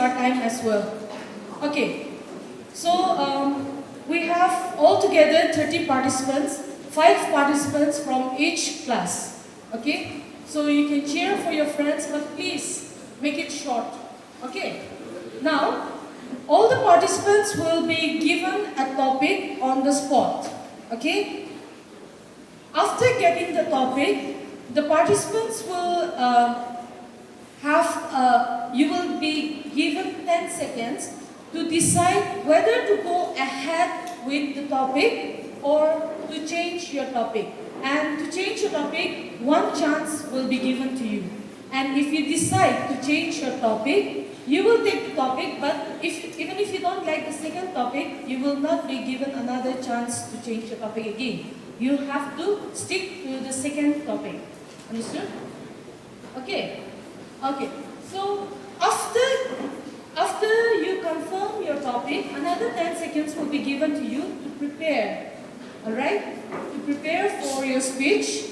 our time as well. Okay, so we have altogether 30 participants, 5 participants from each class. Okay, so you can cheer for your friends, but please make it short. Okay, now all the participants will be given a topic on the spot. Okay, after getting the topic, the participants will you will be given 10 seconds to decide whether to go ahead with the topic or to change your topic. And to change your topic, one chance will be given to you. And if you decide to change your topic, you will take the topic, but even if you don't like the second topic, you will not be given another chance to change your topic again. You have to stick to the second topic. Understood? Okay. Okay. So after you confirm your topic, another 10 seconds will be given to you to prepare. Alright? To prepare for your speech.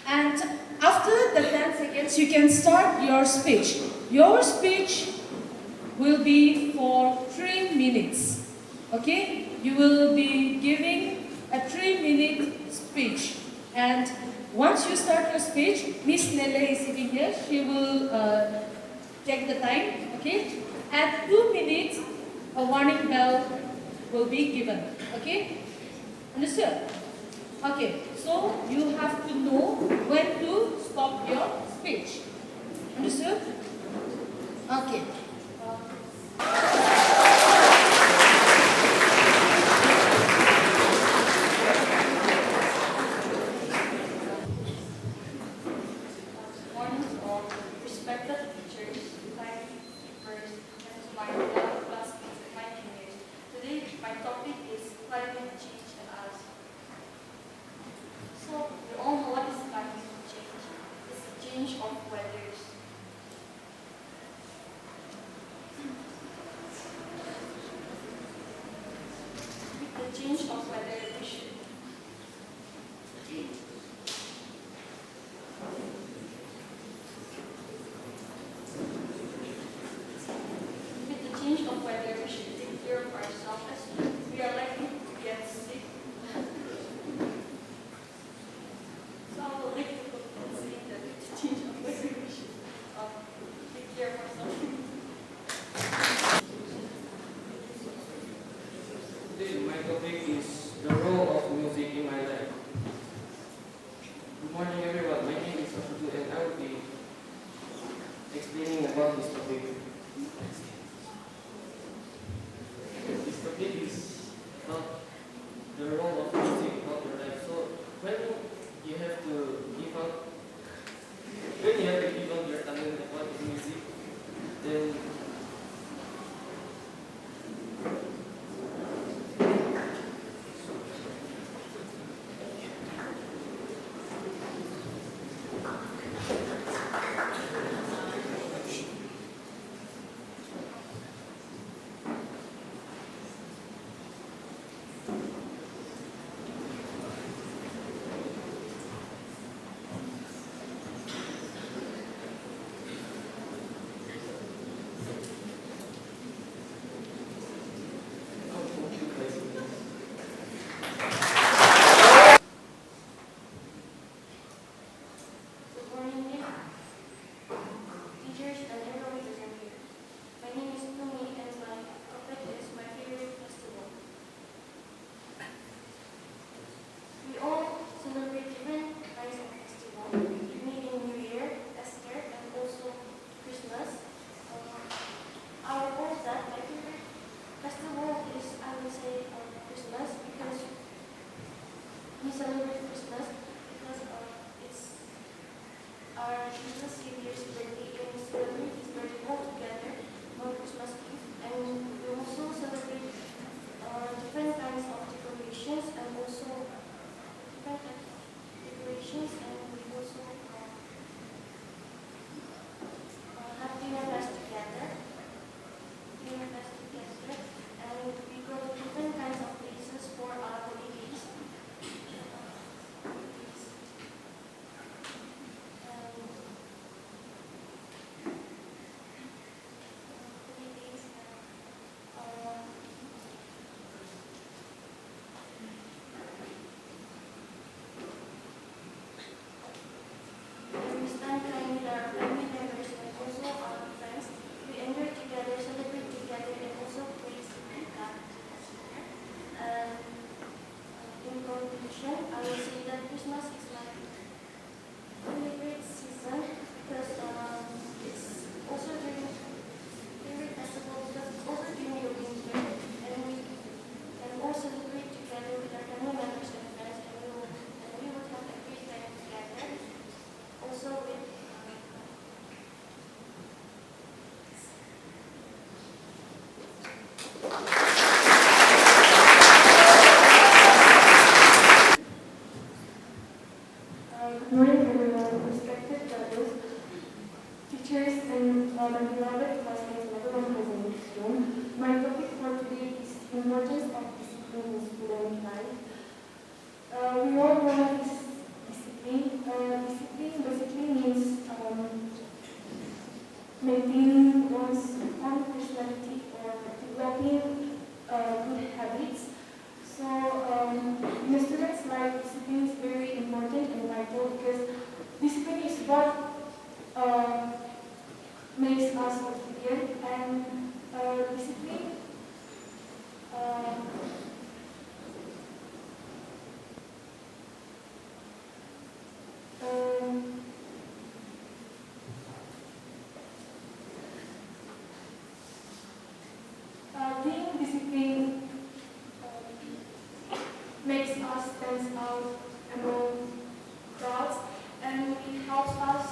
And after the 10 seconds, you can start your speech. Your speech will be for 3 minutes. Okay? You will be giving a 3-minute speech. And once you start your speech, Miss Nele is sitting here. She will check the time. Okay? At 2 minutes, a warning bell will be given. Okay? Understood? Okay. So you have to know when to stop your speech. Understood? Okay. My topic is the role of music in my life. Good morning everyone, my name is Asudu and I will be explaining about this topic. This topic is about the role of music in your life. So when you have to give out your talent about music, then and my beloved classmates, everyone present in this room. My topic for today is importance of discipline in student life. We all know this discipline. Discipline basically means maintaining one's own personality or developing good habits. So in a student's life, discipline is very important and vital because discipline is what makes us obedient, and discipline being disciplined makes us stand out among crowds, and it helps us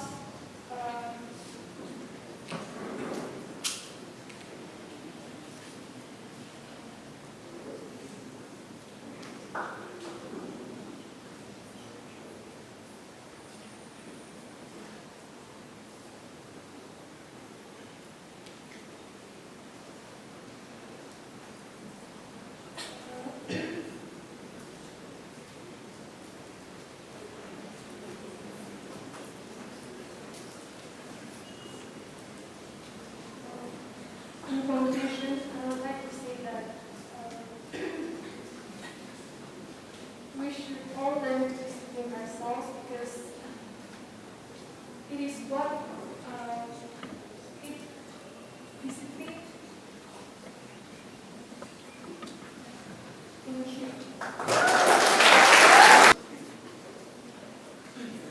in conclusion, I would like to say that we should all learn to discipline ourselves because it is what it discipline. Thank you.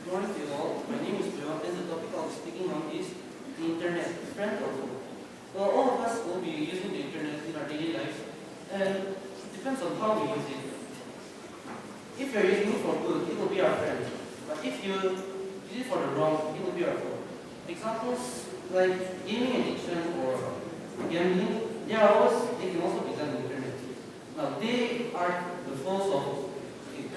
Good morning to you all. My name is Bill, and the topic I'll be speaking on is the internet, friend or foe. Well, all of us will be using the internet in our daily lives, and it depends on how we use it. If you're using it for good, it will be our friend. But if you use it for the wrong, it will be our foe. Examples like gaming addiction or gambling, they can also be done on the internet. Now, they are the foes of it.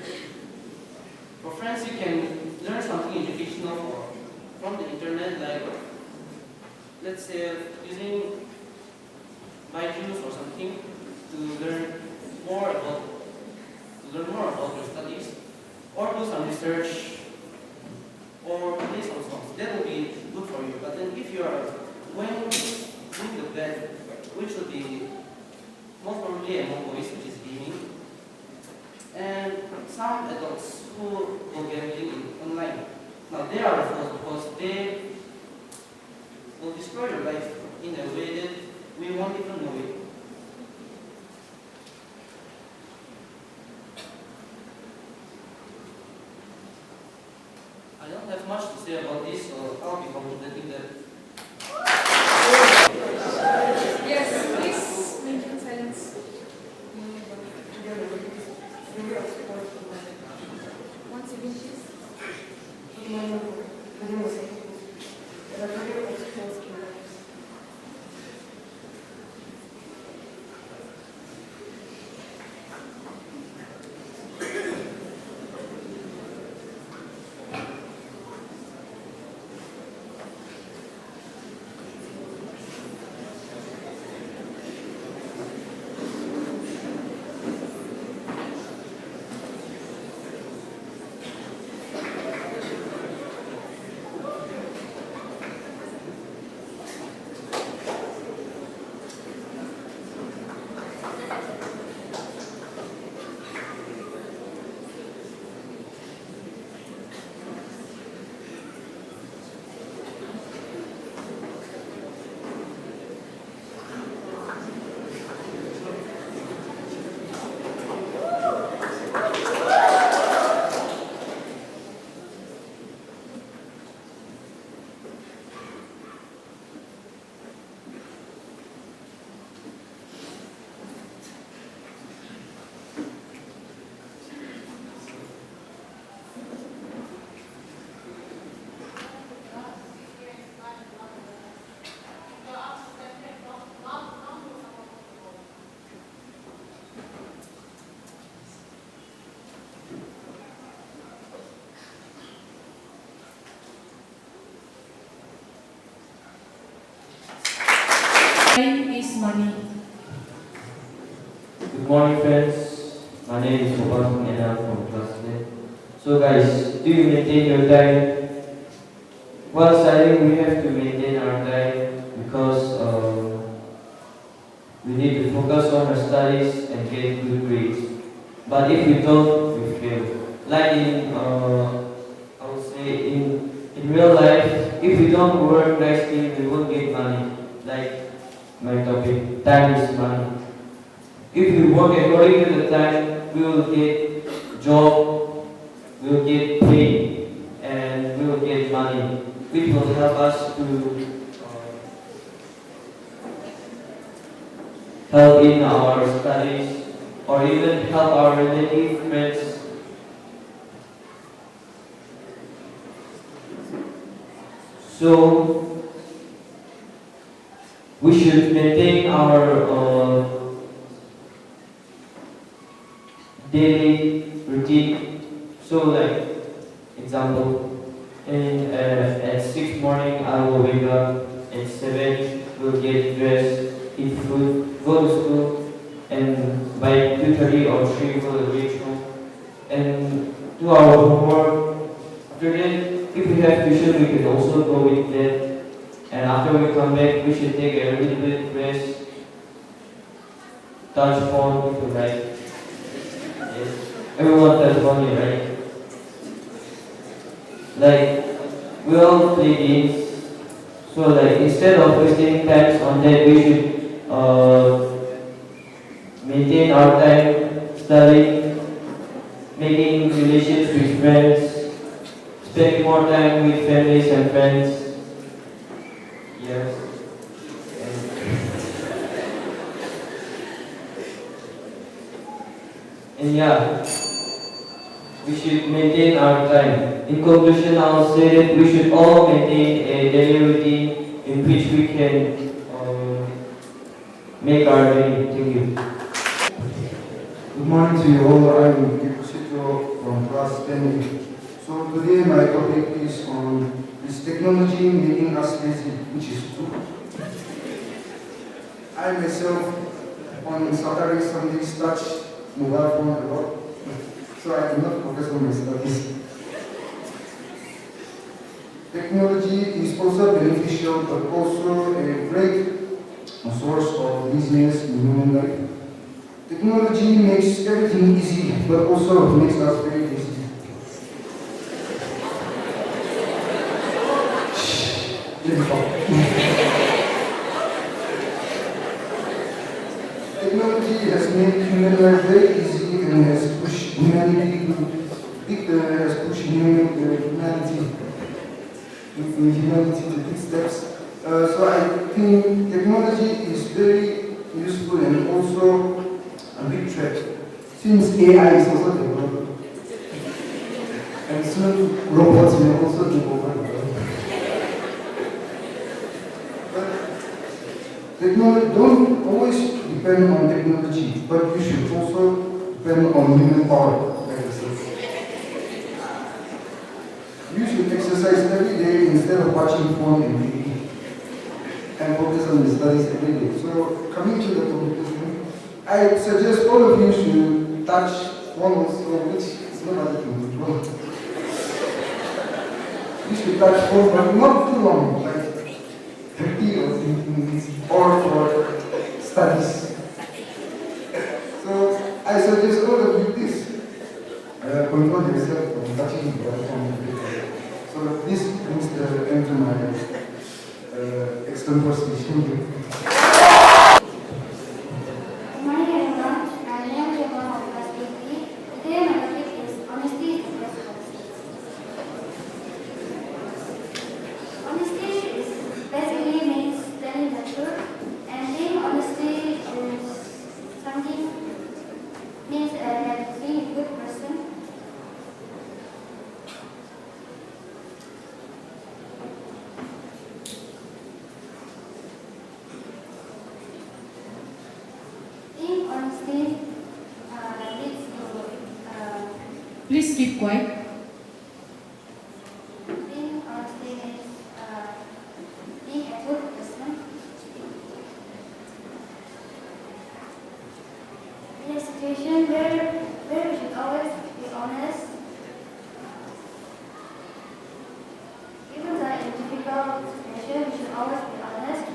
For friends, you can learn something educational from the internet, like let's say using Byju's or something to learn more about your studies, or do some research, or play some songs. That will be good for you. But then if you are doing the bad, which would be most probably among boys, which is gaming, and some adults who go gambling online. Now they are foes because they will destroy your life in a way that we won't even know it. I don't have much to say about this, so I'll be complementing that. Yes, please maintain silence. Once again, please. Time is money. Good morning, friends. My name is Bosco and I'm from class 10. So, guys, do you maintain your time? While studying, we have to maintain our time because we need to focus on our studies and get good grades. But if we don't, we fail. Like I would say in real life, if we don't work nicely, we won't get money. Like my topic, time is money. If we work according to the time, we will get job, we will get pay, and we will get money, which will help us to help in our studies or even help our relative friends. So we should maintain our daily routine. So, like example, at 6 morning I will wake up. At 7 we'll get dressed, eat food, go to school, and by 2:30 or 3 we'll reach home and do our homework. After that, if we have tuition, we can also go with that. And after we come back, we should take a little bit rest, touch phone if you like. Yes. Everyone touch phone here, right? Like, we all play games. So like, instead of wasting time on that, we should maintain our time studying, making relations with friends, spending more time with families and friends. Yes. And yeah, we should maintain our time. In conclusion, I'll say that we should all maintain a daily routine in which we can make our day. Thank you. Good morning to you all. I'm Sito from class 10. So today my topic is on is technology making us lazy, which is true. I myself on Saturday, Sundays touch mobile phone a lot, so I do not focus on my studies. Technology is also beneficial, but also a great source of business in human life. Technology makes everything easy, but also makes us very lazy. Technology has made human life very easy and has pushed humanity to big steps. So I think technology is very useful and also a big threat, since AI is also developed. And soon robots will also take over the world. But technology, don't always depend on technology, but you should also depend on human power. You should exercise every day instead of watching phone and TV, and focus on the studies every day. So coming to the conclusion, I suggest all of you should touch phone also, which is not other thing to control. You should touch phone, but not too long, like 30 or 20 minutes, or for studies. So I suggest all of you this. Control yourself from touching the phone. So this brings the end to my extempore speech. Thank you. Good morning, everyone. I am Kohima of class 8B. Today my topic is honesty is the best policy. Honesty is basically means telling the truth, and being honesty is something means that being a good person. Being honesty leads to Please keep quiet. being honesty means being a good person. situation where we should always be honest, even though in difficult situation, we should always be honest.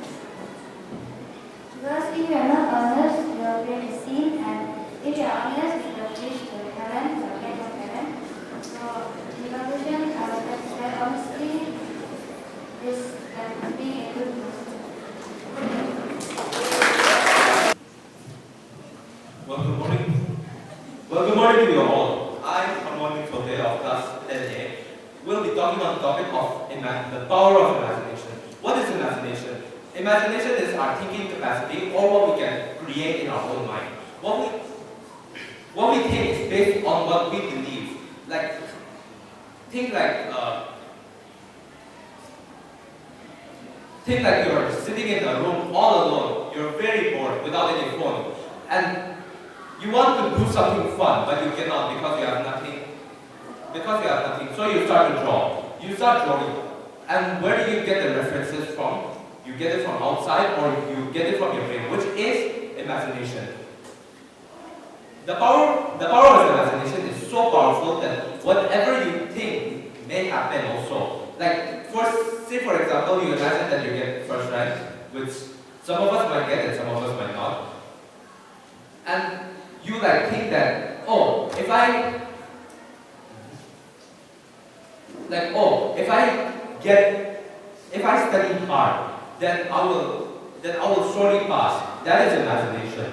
Because if you are not honest, you are really seen, and if you are honest, you will reach to heaven, you will get to heaven. So, in conclusion, I would like to say honesty is being a good person. Well, good morning. Well, good morning to you all. I'm Harmonic Tote of class 10A. We'll be talking on the topic of the power of imagination. What is imagination? Imagination is our thinking capacity, or what we can create in our own mind. What we think is based on what we believe. Think like you're sitting in a room all alone. You're very bored without any phone, and you want to do something fun, but you cannot because you have nothing. So you start to draw. You start drawing, and where do you get the references from? You get it from outside, or you get it from your brain, which is imagination. The power of imagination is so powerful that whatever you think may happen also. Say for example, you imagine that you get first rank, which some of us might get and some of us might not. And you think that, if I study hard, then I will surely pass. That is imagination.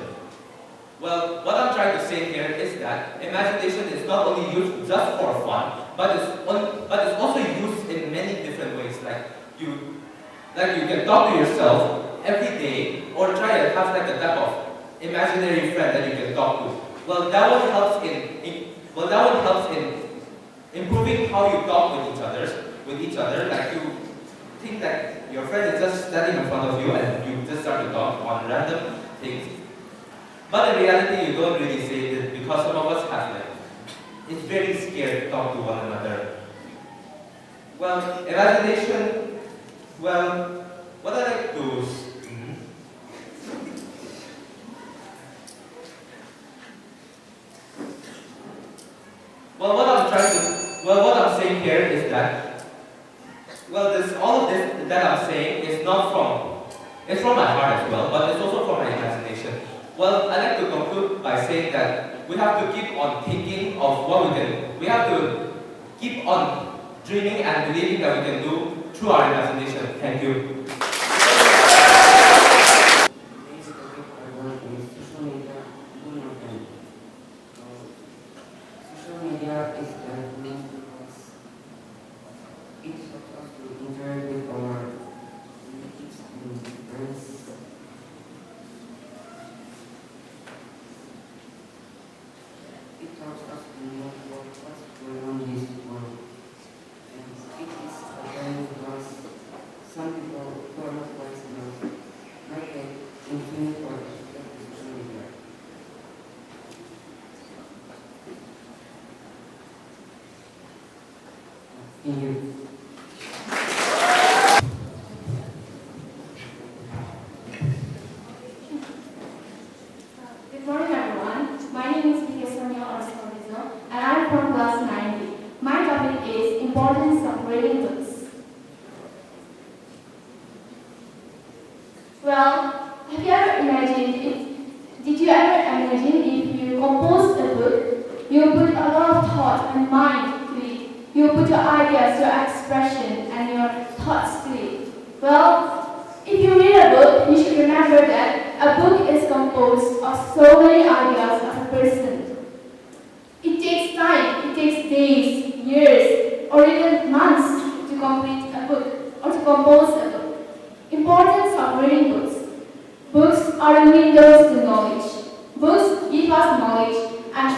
Well, what I'm trying to say here is that imagination is not only used just for fun, but it's also used in many different ways. You can talk to yourself every day, or try to have a type of imaginary friend that you can talk to. Well, that one helps in improving how you talk with each other. You think that your friend is just standing in front of you and you just start to talk on random things. But in reality, you don't really say it because some of us it's very scared to talk to one another. Well, imagination, what I like to what I'm saying here is that, all of this that I'm saying is it's from my heart as well, but it's also from my imagination. Well, I'd like to conclude by saying that we have to keep on thinking of what we have to keep on dreaming and believing that we can do through our imagination. Thank you. Social media is helpful because it helps us to interact with our relatives and friends. It helps us to know what's going on in this world. And it is apparent because some people who are not wise enough might get influenced or affected by social media. Thank you. Good morning, everyone. My name is and I'm from class 9B. My topic is importance of reading books. Well, did you ever imagine if you compose a book, you put a lot of thought and mind to it. You put your ideas, your expression, and your thoughts to it. Well, if you read a book, you should remember that a book is composed of so many ideas of a person. It takes time, it takes days, years, or even months to complete a book or to compose a book. Importance of reading books. Books are the windows to knowledge. Books give us knowledge and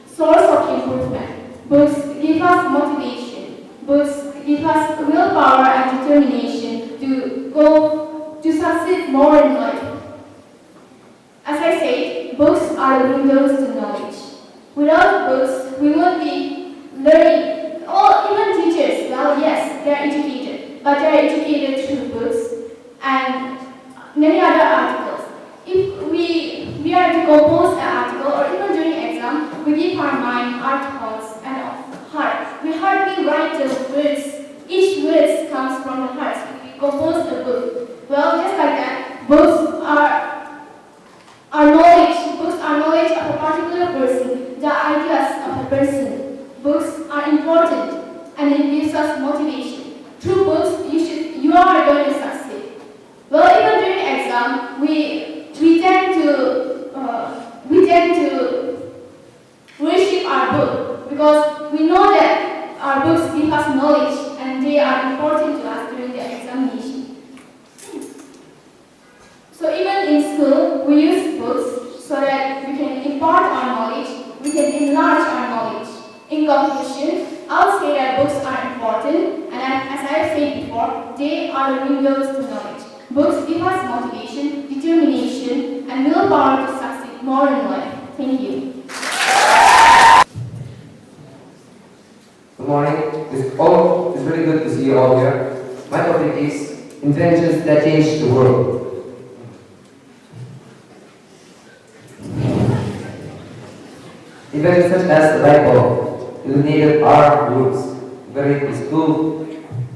source of improvement. Books give us motivation. Books give us willpower and determination to succeed more in life. As I said, books are the windows to knowledge. Without books, we won't be learning. Or even teachers, well, yes, they are educated, but they are educated through books and many other articles. If we are to compose an article or even shape our mind, our thoughts, and our heart. We hardly write the words. Each word comes from the heart. We compose the book. Well, just like that, books are knowledge. Books are knowledge of a particular person, the ideas of a person. Books are important, and it gives us motivation. Through books, you are going to succeed. Well, even during exam, we tend to worship our book because we know that our books give us knowledge and they are important to us during the examination. So even in school, we use books so that we can impart our knowledge, we can enlarge our knowledge. In conclusion, I'll say that books are important, and as I have said before, they are the windows to knowledge. Books give us motivation, determination, and willpower to succeed more in life. Thank you. Good morning. It's really good to see you all here. My topic is inventions that change the world. Inventions such as the light bulb illuminated our rooms, whether it is school,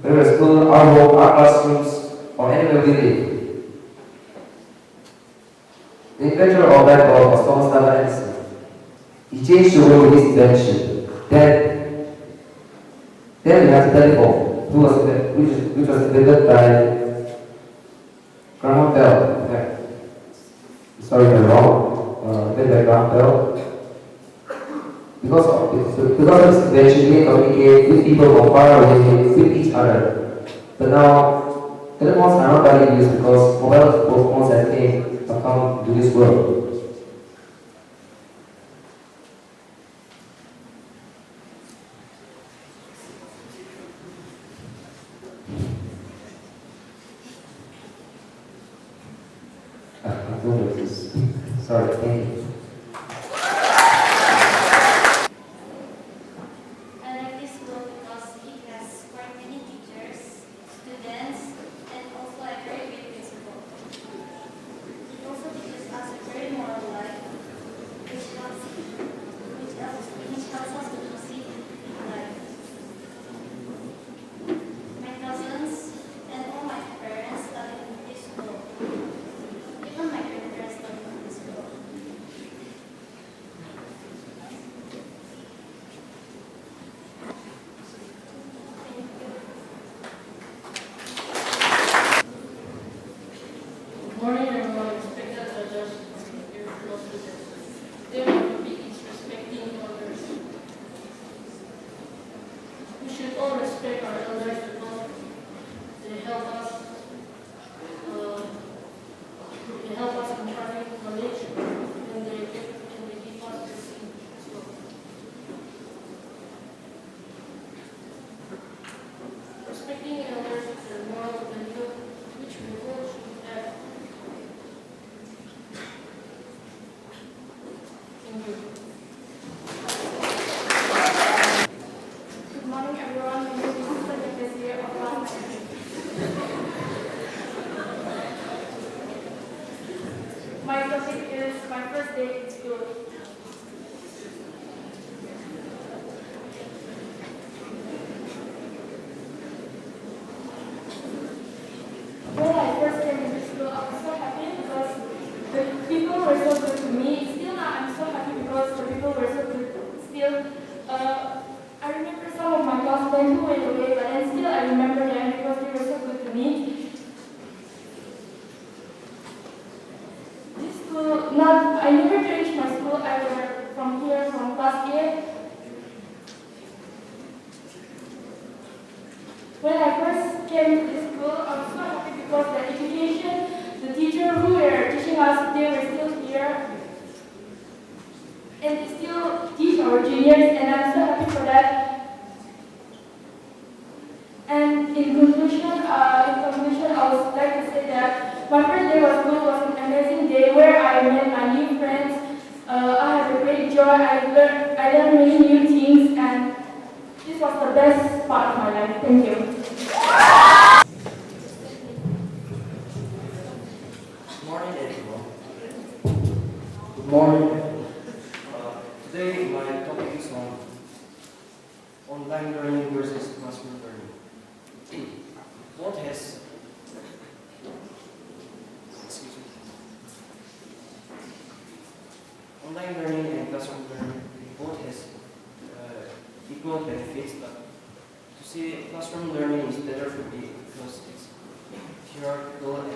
our home, our classrooms, or anywhere we live. The inventor of light bulb was Thomas Alva Edison. He changed the world with his invention. Then we have the telephone, which was invented by Graham Bell. Okay. Sorry if I'm wrong. Invented by Graham Bell. Because of this invention, we can communicate with people from far away with each other. But now, telephones are not widely used because mobile phones have come to this world. Sorry, thank you. I like this school because it has quite many teachers, students, and also a very big principal. It also teaches us a very moral life, which helps us to proceed in life. My cousins and all my parents study in this school. Even my grandparents study in this school. Good morning, everyone. Respected elders, dear fellow students. Today my topic is respecting elders. We should all respect our elders because they help us. They help us in carrying knowledge, and they give us blessing as well. Respecting elders is a moral value which we all should have. Thank you. Good morning, everyone. My name is Sister Desiree of class 9. My topic is my first day in school. When I first came into school, I was so happy because the people were so good to me. Still now, I'm so happy because the people were so good. Still, I remember some of my classmates who went away, but then still I remember them because they were so good to me. This school, I never changed my school. I were from here, from class 8. When I first came to this school, I was so happy because the education, the teacher who were teaching us, they were still here. And they still teach our juniors, and I'm so happy for that. And in conclusion, I would like to say that my first day of school was an amazing day where I met my new friends. I had a great joy. I learned many new things, and this was the best part of my life. Thank you. Good morning, everyone. Good morning. Today Today, my topic is on online learning versus classroom learning. Both has, excuse me, online learning and classroom learning, both has equal benefits, but to say classroom learning is better for me because it's theoretical and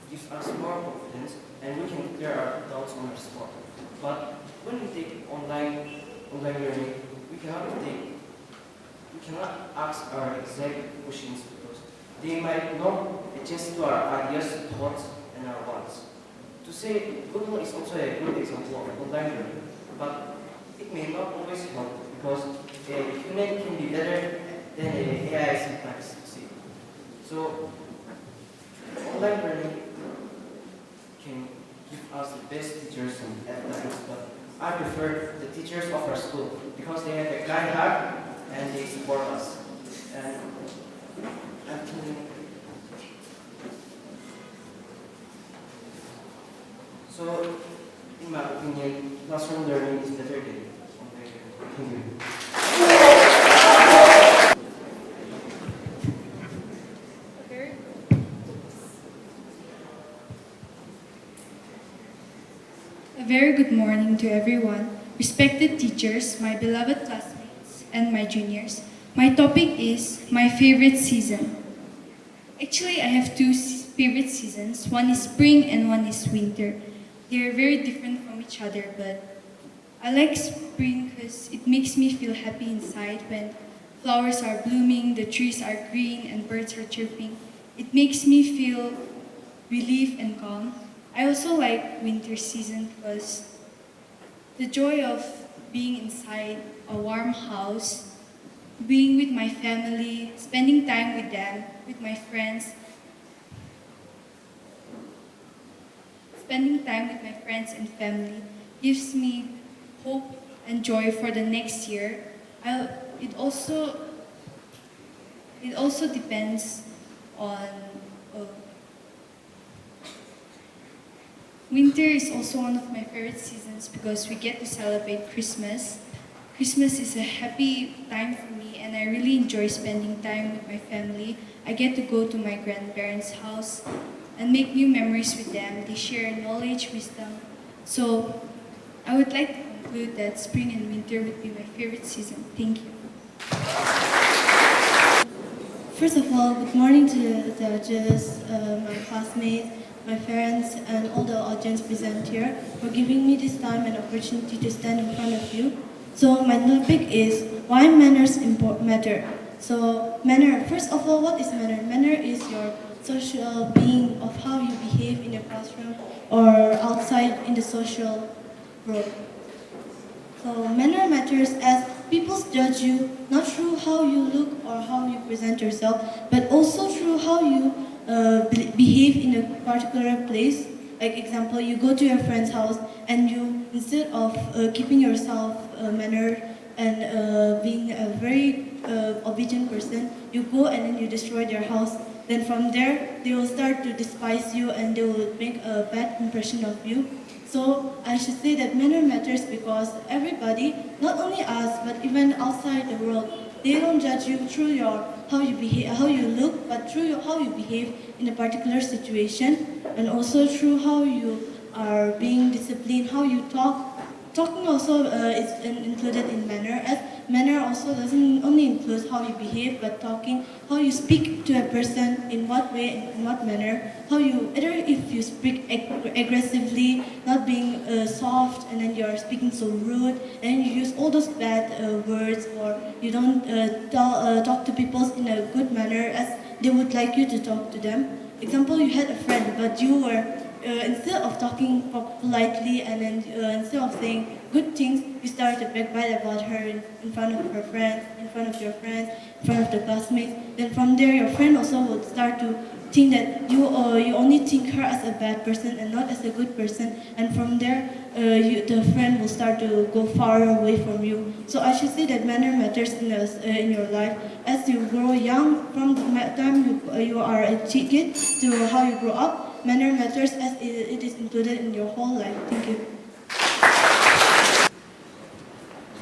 gives us more confidence, and we can clear our doubts on our spot. But when we take online learning, we cannot ask our exact questions because they might not adjust to our ideas, thoughts, and our wants. To say Google is also a good example of online learning, but it may not always help because a human can be better than an AI sometimes. So online learning can give us the best teachers at times, but I prefer the teachers of our school because they have a kind heart and they support us. And actually, so in my opinion, classroom learning is better than online learning. Thank you. A very good morning to everyone, respected teachers, my beloved classmates, and my juniors. My topic is my favorite season. Actually, I have two favorite seasons. One is spring and one is winter. They are very different from each other, but I like spring because it makes me feel happy inside when flowers are blooming, the trees are green, and birds are chirping. It makes me feel relief and calm. I also like winter season because the joy of being inside a warm house, being with my family, spending time with them, with my friends, spending time with my friends and family gives me hope and joy for the next year. It also depends on winter is also one of my favorite seasons because we get to celebrate Christmas. Christmas is a happy time for me and I really enjoy spending time with my family. I get to go to my grandparents' house and make new memories with them. They share knowledge, wisdom. So I would like to conclude that spring and winter would be my favorite season. Thank you. First of all, good morning to the judges, my classmates, my parents, and all the audience present here for giving me this time and opportunity to stand in front of you. So my topic is why manners matter. So manner, first of all, what is manner? Manner is your social being of how you behave in the classroom or outside in the social world. So manner matters as people judge you not through how you look or how you present yourself, but also through how you behave in a particular place. Like example, you go to your friend's house and you, instead of keeping yourself mannered and being a very obedient person, you go and then you destroy their house. Then from there, they will start to despise you and they will make a bad impression of you. So I should say that manner matters because everybody, not only us, but even outside the world, they don't judge you through your how you behave, how you look, but through how you behave in a particular situation, and also through how you are being disciplined, how you talk. Talking also is included in manner, as manner also doesn't only include how you behave, but talking, how you speak to a person, in what way, in what manner, how you, either if you speak aggressively, not being soft, and then you're speaking so rude, and you use all those bad words, or you don't talk to people in a good manner as they would like you to talk to them. Example, you had a friend, but you were instead of talking politely and then instead of saying good things, you start to backbite about her in front of her friends, in front of your friends, in front of the classmates. Then from there, your friend also would start to think that you only think her as a bad person and not as a good person. And from there, the friend will start to go far away from you. So I should say that manner matters in your life. As you grow young, from the time you are a kid to how you grow up, manner matters as it is included in your whole life. Thank you.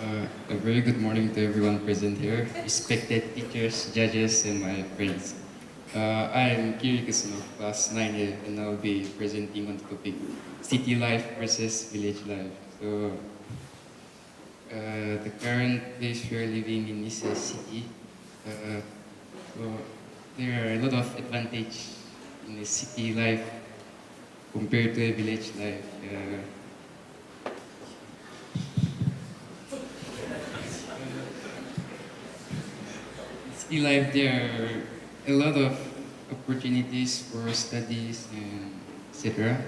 A very good morning to everyone present here, respected teachers, judges, and my friends. I am Kirikis of class 9A, and I'll be presenting on the topic city life versus village life. So, the current place we are living in is a city. So there are a lot of advantage in the city life compared to a village life. City life, there are a lot of opportunities for studies and etc.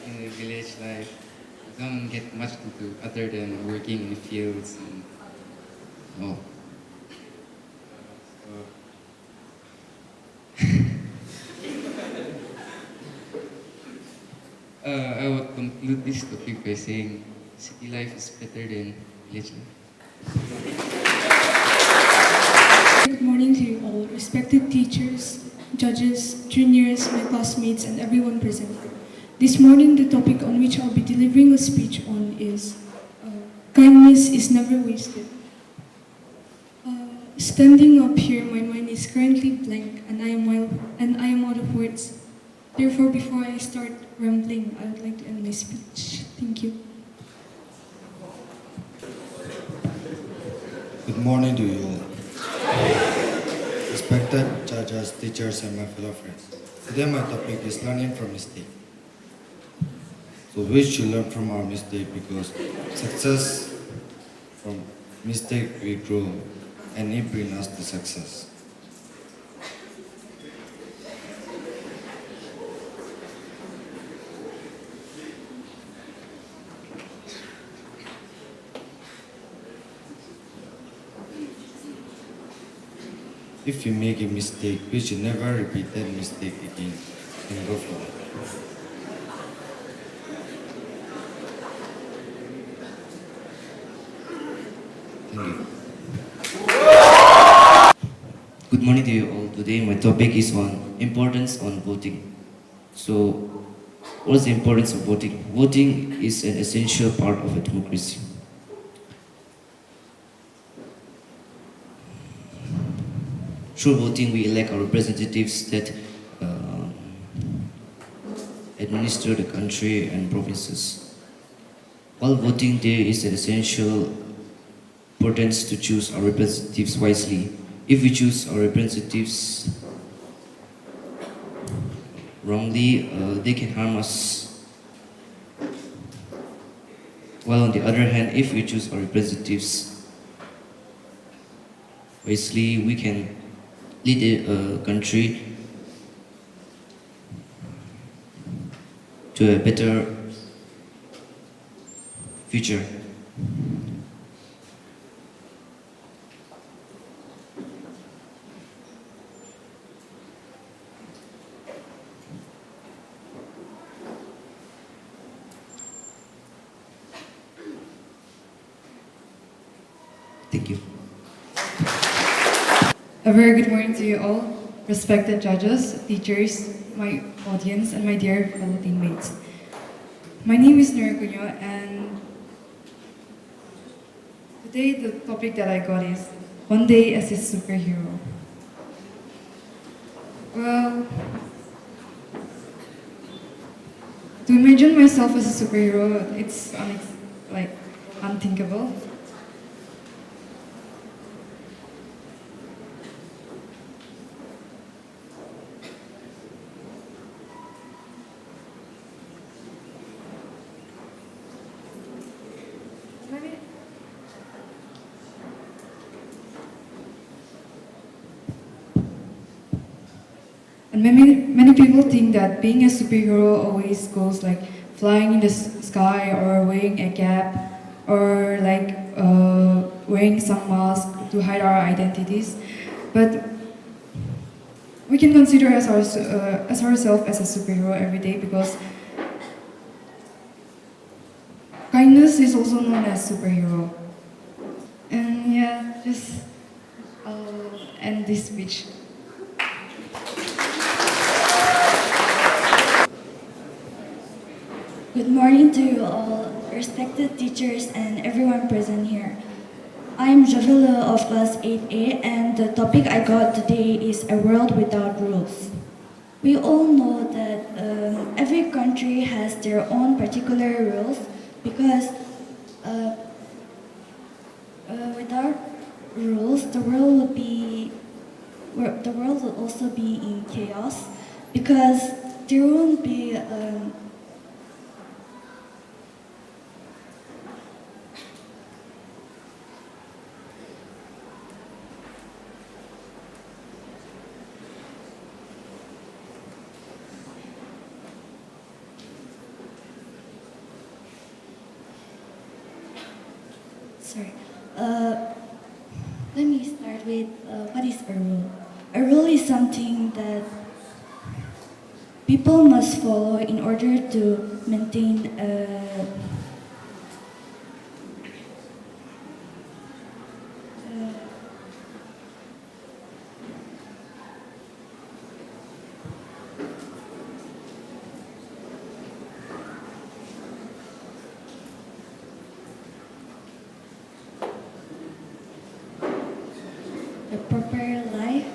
In the village life, you don't get much to do other than working in the fields and all. I would conclude this topic by saying city life is better than village life. Good morning to you all, respected teachers, judges, juniors, my classmates, and everyone present. This morning, the topic on which I'll be delivering a speech on is kindness is never wasted. Standing up here, my mind is currently blank, and I am out of words. Therefore, before I start rambling, I would like to end my speech. Thank you. Good morning to you all. Respected judges, teachers, and my fellow friends. Today my topic is learning from mistake. So we should learn from our mistake because success from mistake we grow and it brings us to success. If you make a mistake, we should never repeat that mistake again and go forward. Thank you. Good morning to you all. Today my topic is on importance on voting. So, what is the importance of voting? Voting is an essential part of a democracy. Through voting, we elect our representatives that administer the country and provinces. While voting, there is an essential importance to choose our representatives wisely. If we choose our representatives wrongly, they can harm us. While on the other hand, if we choose our representatives wisely, we can lead a country to a better future. Thank you. A very good morning to you all, respected judges, teachers, my audience, and my dear fellow teammates. My name is Nora Cunyo, and today the topic that I got is one day as a superhero. Well, to imagine myself as a superhero, it's unthinkable. And many people think that being a superhero always goes like flying in the sky or wearing a cap or like wearing some mask to hide our identities. But we can consider as ourselves as a superhero every day because kindness is also known as superhero. And yeah, just I'll end this speech. Good morning to you all, respected teachers, and everyone present here. I am Javila of class 8A, and the topic I got today is a world without rules. We all know that every country has their own particular rules because without rules, the world will also be in chaos because there won't be sorry. Let me start with what is a rule? A rule is something that people must follow in order to maintain a proper life.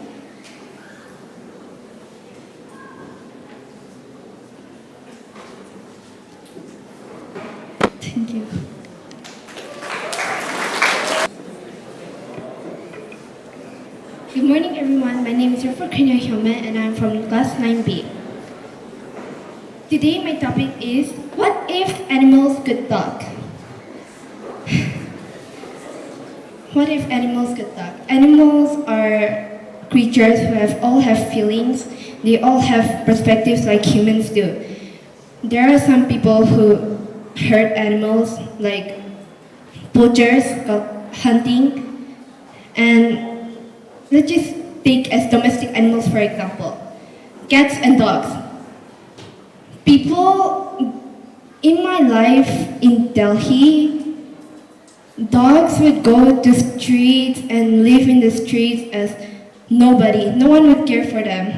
Thank you. Good morning, everyone. My name is Rafakina Hyome, and I'm from class 9B. Today, my topic is, what if animals could talk? What if animals could talk? Animals are creatures who all have feelings. They all have perspectives like humans do. There are some people who hurt animals, like poachers, hunting, and let's just take as domestic animals, for example, cats and dogs. People in my life in Delhi, dogs would go to streets and live in the streets as nobody. No one would care for them.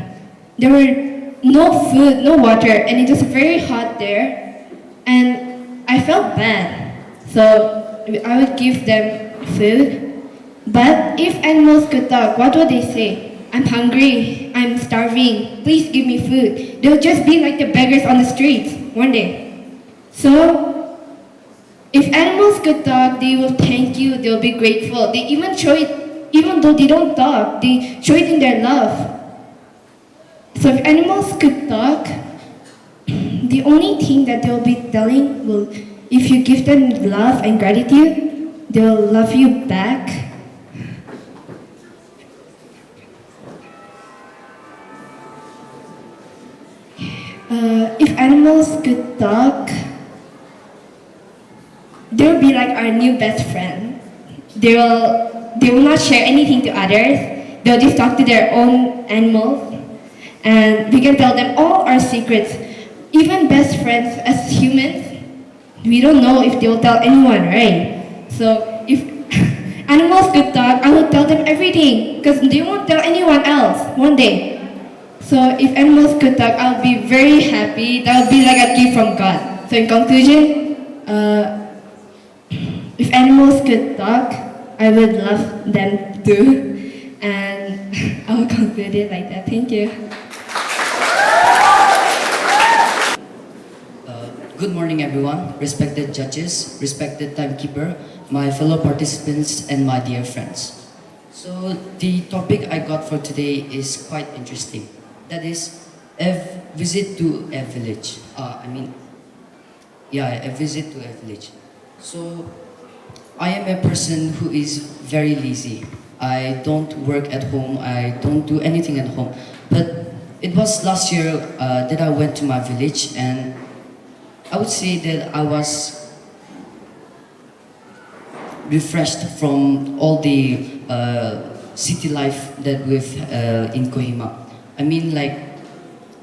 There were no food, no water, and it was very hot there. And I felt bad. So I would give them food. But if animals could talk, what would they say? I'm hungry, I'm starving, please give me food. They'll just be like the beggars on the streets one day. So if animals could talk, they will thank you, they'll be grateful. They even show it, even though they don't talk, they show it in their love. So if animals could talk, the only thing that they'll be telling will, if you give them love and gratitude, they'll love you back. If animals could talk, they'll be like our new best friend. They will not share anything to others. They'll just talk to their own animals, and we can tell them all our secrets. Even best friends as humans, we don't know if they will tell anyone, right? So if animals could talk, I will tell them everything because they won't tell anyone else one day. So if animals could talk, I'll be very happy. That would be like a gift from God. So in conclusion, if animals could talk, I would love them too. And I'll conclude it like that. Thank you. Good morning, everyone, respected judges, respected timekeeper, my fellow participants, and my dear friends. So the topic I got for today is quite interesting. That is a visit to a village. A visit to a village. So I am a person who is very lazy. I don't work at home. I don't do anything at home. But it was last year that I went to my village, and I would say that I was refreshed from all the city life that we've in Kohima. I mean, like,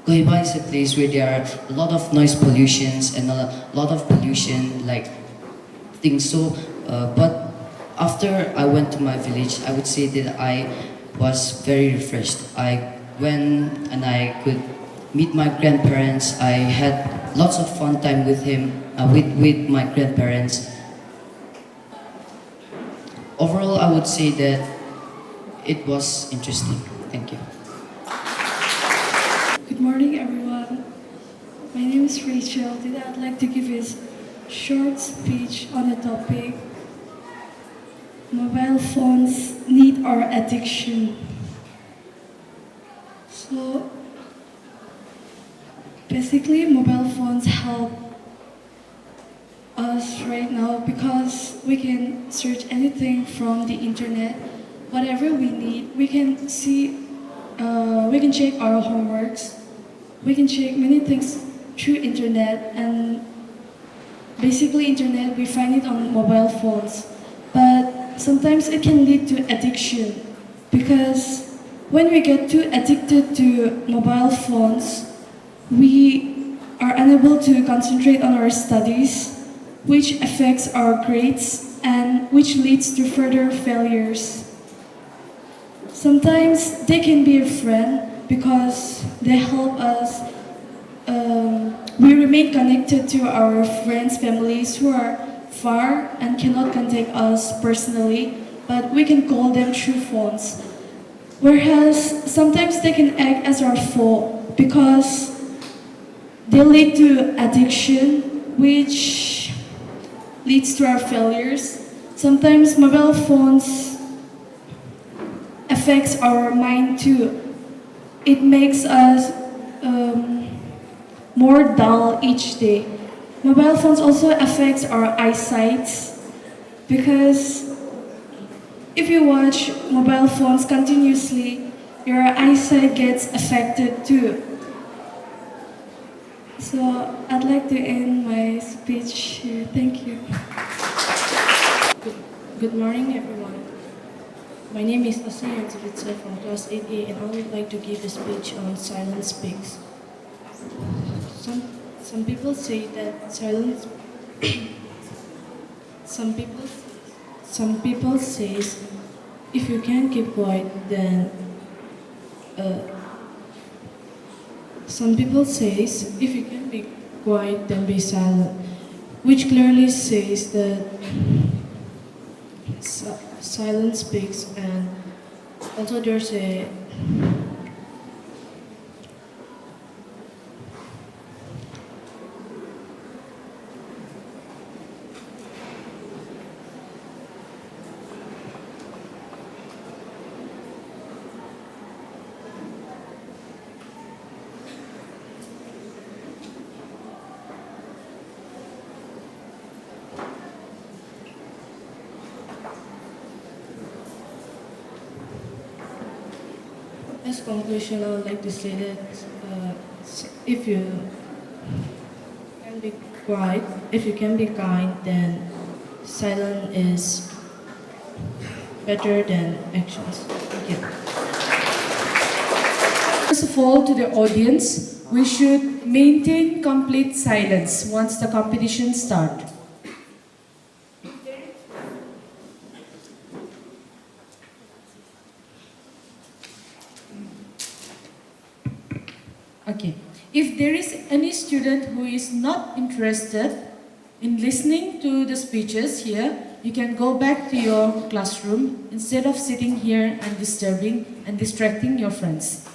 Kohima is a place where there are a lot of noise pollutions and a lot of pollution, like things. So, but after I went to my village, I would say that I was very refreshed. I went and I could meet my grandparents. I had lots of fun time with with my grandparents. Overall, I would say that it was interesting. Thank you. Good morning, everyone. My name is Rachel. Today I'd like to give a short speech on the topic mobile phones need or addiction. So, basically, mobile phones help us right now because we can search anything from the internet, whatever we need. We can see, we can check our homeworks, we can check many things through internet, and basically internet we find it on mobile phones. But sometimes it can lead to addiction because when we get too addicted to mobile phones, we are unable to concentrate on our studies, which affects our grades and which leads to further failures. Sometimes they can be a friend because they help us. We remain connected to our friends, families who are far and cannot contact us personally, but we can call them through phones. Whereas sometimes they can act as our foe because they lead to addiction, which leads to our failures. Sometimes mobile phones affects our mind too. It makes us more dull each day. Mobile phones also affects our eyesight because if you watch mobile phones continuously, your eyesight gets affected too. So I'd like to end my speech here. Thank you. Good morning, everyone. My name is Asya Yantavitsa from Class 8A, and I would like to give a speech on silence speaks. Some people say that silence. some people says if you can't keep quiet, then. Some people says if you can be quiet, then be silent, which clearly says that silence speaks, and also there's a as conclusion, I would like to say that if you can be quiet, if you can be kind, then silence is better than actions. Thank you. First of all, to the audience, we should maintain complete silence once the competition starts. Okay. If there is any student who is not interested in listening to the speeches here, you can go back to your classroom instead of sitting here and disturbing and distracting your friends.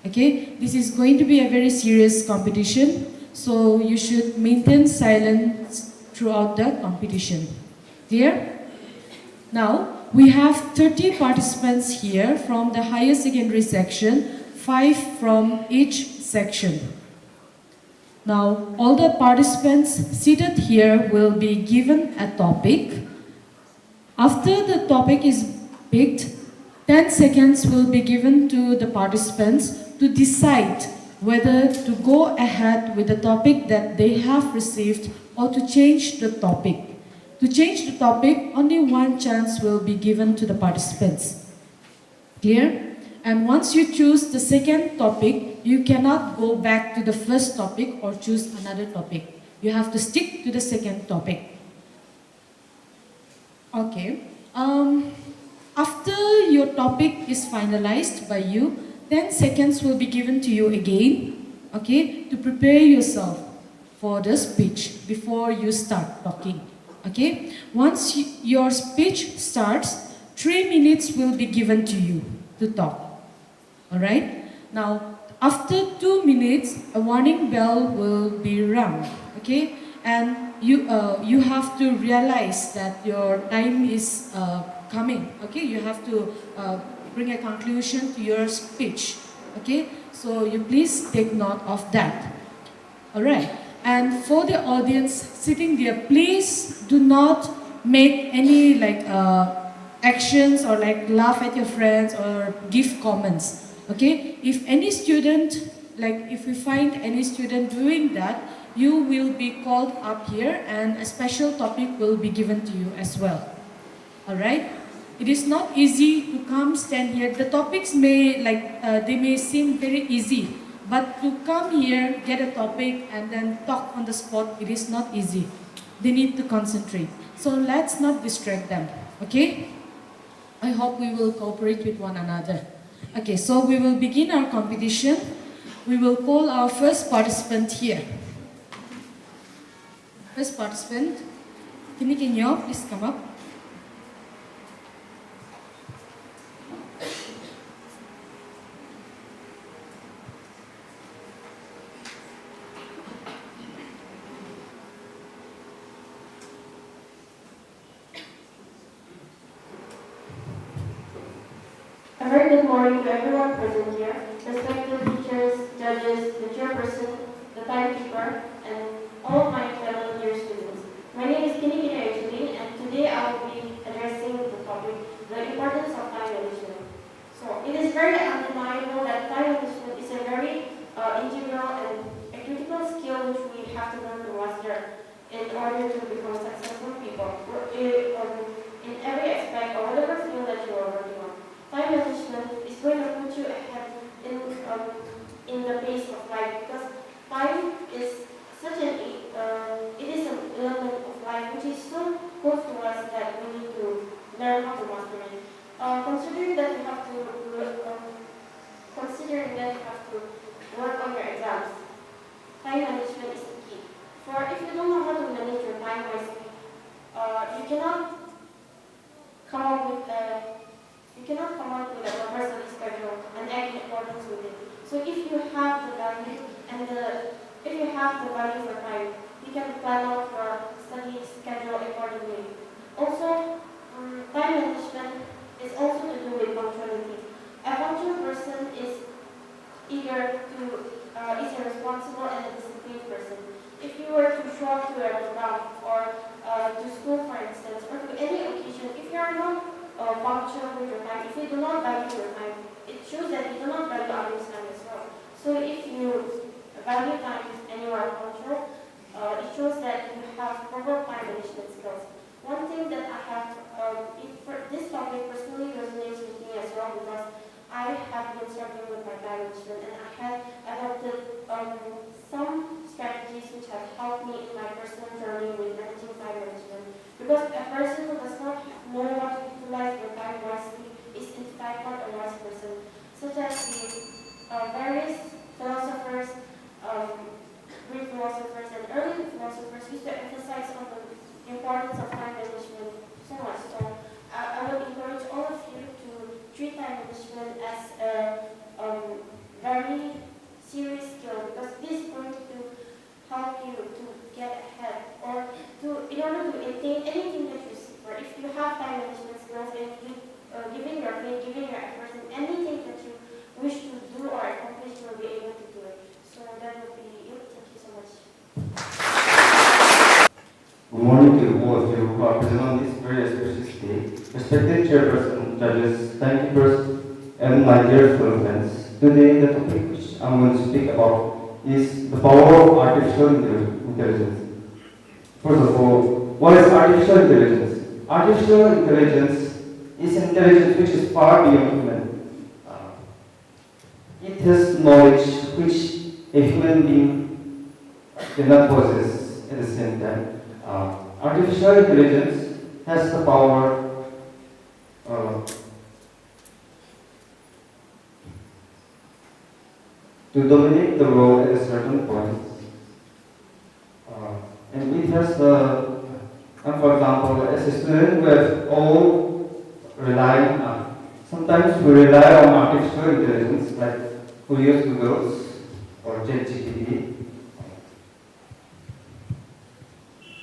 Okay? This is going to be a very serious competition, so you should maintain silence throughout the competition. Clear? Now, we have 30 participants here from the higher secondary section, 5 from each section. Now, all the participants seated here will be given a topic. After the topic is picked, 10 seconds will be given to the participants to decide whether to go ahead with the topic that they have received or to change the topic. To change the topic, only one chance will be given to the participants. Clear? And once you choose the second topic, you cannot go back to the first topic or choose another topic. You have to stick to the second topic. Okay. After your topic is finalized by you, 10 seconds will be given to you again okay, to prepare yourself for the speech before you start talking. Okay, once your speech starts, 3 minutes will be given to you to talk. All right. Now, after 2 minutes, a warning bell will be rung. Okay, and you have to realize that your time is coming. Okay, you have to bring a conclusion to your speech. Okay, so you please take note of that. All right. And for the audience sitting there, please do not make any actions or like laugh at your friends or give comments. Okay? If any student, like if we find any student doing that, you will be called up here and a special topic will be given to you as well. All right? It is not easy to come stand here. The topics may they may seem very easy, but to come here, get a topic and then talk on the spot, it is not easy. They need to concentrate. So let's not distract them. Okay? I hope we will cooperate with one another. Okay, so we will begin our competition. We will call our first participant here. First participant, can you please come up? A very good morning to everyone present here, respected teachers, judges, the chairperson, the timekeeper, and all of my fellow dear students. My name is Kinikina Eugene, and today I will be addressing the topic, the importance of time management. So it is very undeniable that time management is a very integral and a critical skill which we have to learn to master in order to become successful people in every aspect or whatever field that you are working on. Time management is going to put you ahead in the pace of life because time is such an it is an element of life which is so close to us that we need to learn how to master it. Considering that you have to work on your exams, time management is the key. For if you don't know how to manage your time wisely, you cannot come up with a proper study schedule and act in accordance with it. So if you have the value for time, you can plan out your study schedule accordingly. Also, time management is also to do with punctuality. A punctual person is is a responsible and a disciplined person. If you were to show up to a program or to school, for instance, or to any occasion, if you are not punctual with your time, if you do not value your time, it shows that you do not value others' time as well. So if you value time and you are punctual, it shows that you have proper time management skills. One thing that I have, this topic personally resonates with me as well because I have been struggling with my time management and I have adopted some strategies which have helped me in my personal journey with managing time management. Because a person who does not know how to utilize their time wisely is in fact not a wise person. Such as the various philosophers, Greek philosophers and early philosophers used to emphasize on the importance of time management so much. So I would encourage all of you to treat time management as a very serious skill because this is going to help you to get ahead or in order to attain anything that you seek for. If you have time management skills and you giving your faith, giving your efforts in anything that you wish to do or accomplish, you will be able to do it. So that would be it. Thank you so much. Good morning to all of you who are present on this very auspicious day. Respected chairperson, judges, timekeepers, and my dear fellow friends. Today, the topic which I'm going to speak about is the power of artificial intelligence. First of all, what is artificial intelligence? Artificial intelligence is intelligence which is far beyond human. It has knowledge which a human being cannot possess at the same time. Artificial intelligence has the power to dominate the role at a certain point. And it has the, and for example, as a student, we have all relying on, sometimes we rely on artificial intelligence, like we use Google or ChatGPT.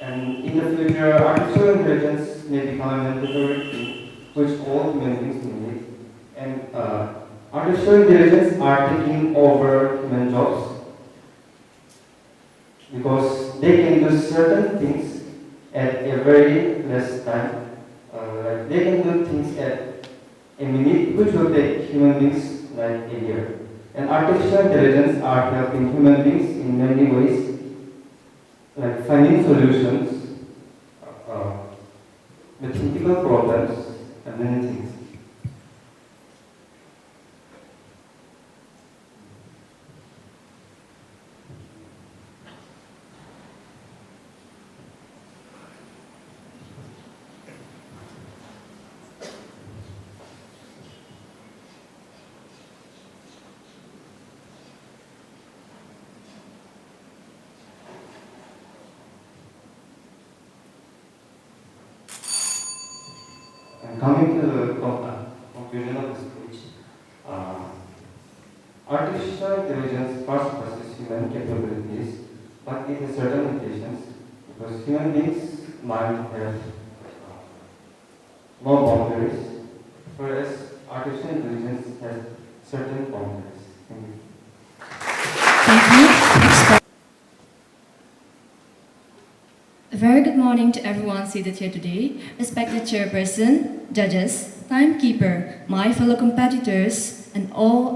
And in the future, artificial intelligence may become a mandatory thing which all human beings need. And artificial intelligence are taking over human jobs because they can do certain things at a very less time. Like they can do things at a minute, which will take human beings like a year. And artificial intelligence are helping human beings in many ways, like finding solutions, mathematical problems, and many things. And coming to the conclusion of the speech, artificial intelligence far surpasses human capabilities, but it has certain limitations because human beings' mind have no boundaries, whereas artificial intelligence has certain boundaries. Thank you. A very good morning to everyone seated here today, respected chairperson, judges, timekeeper, my fellow competitors, and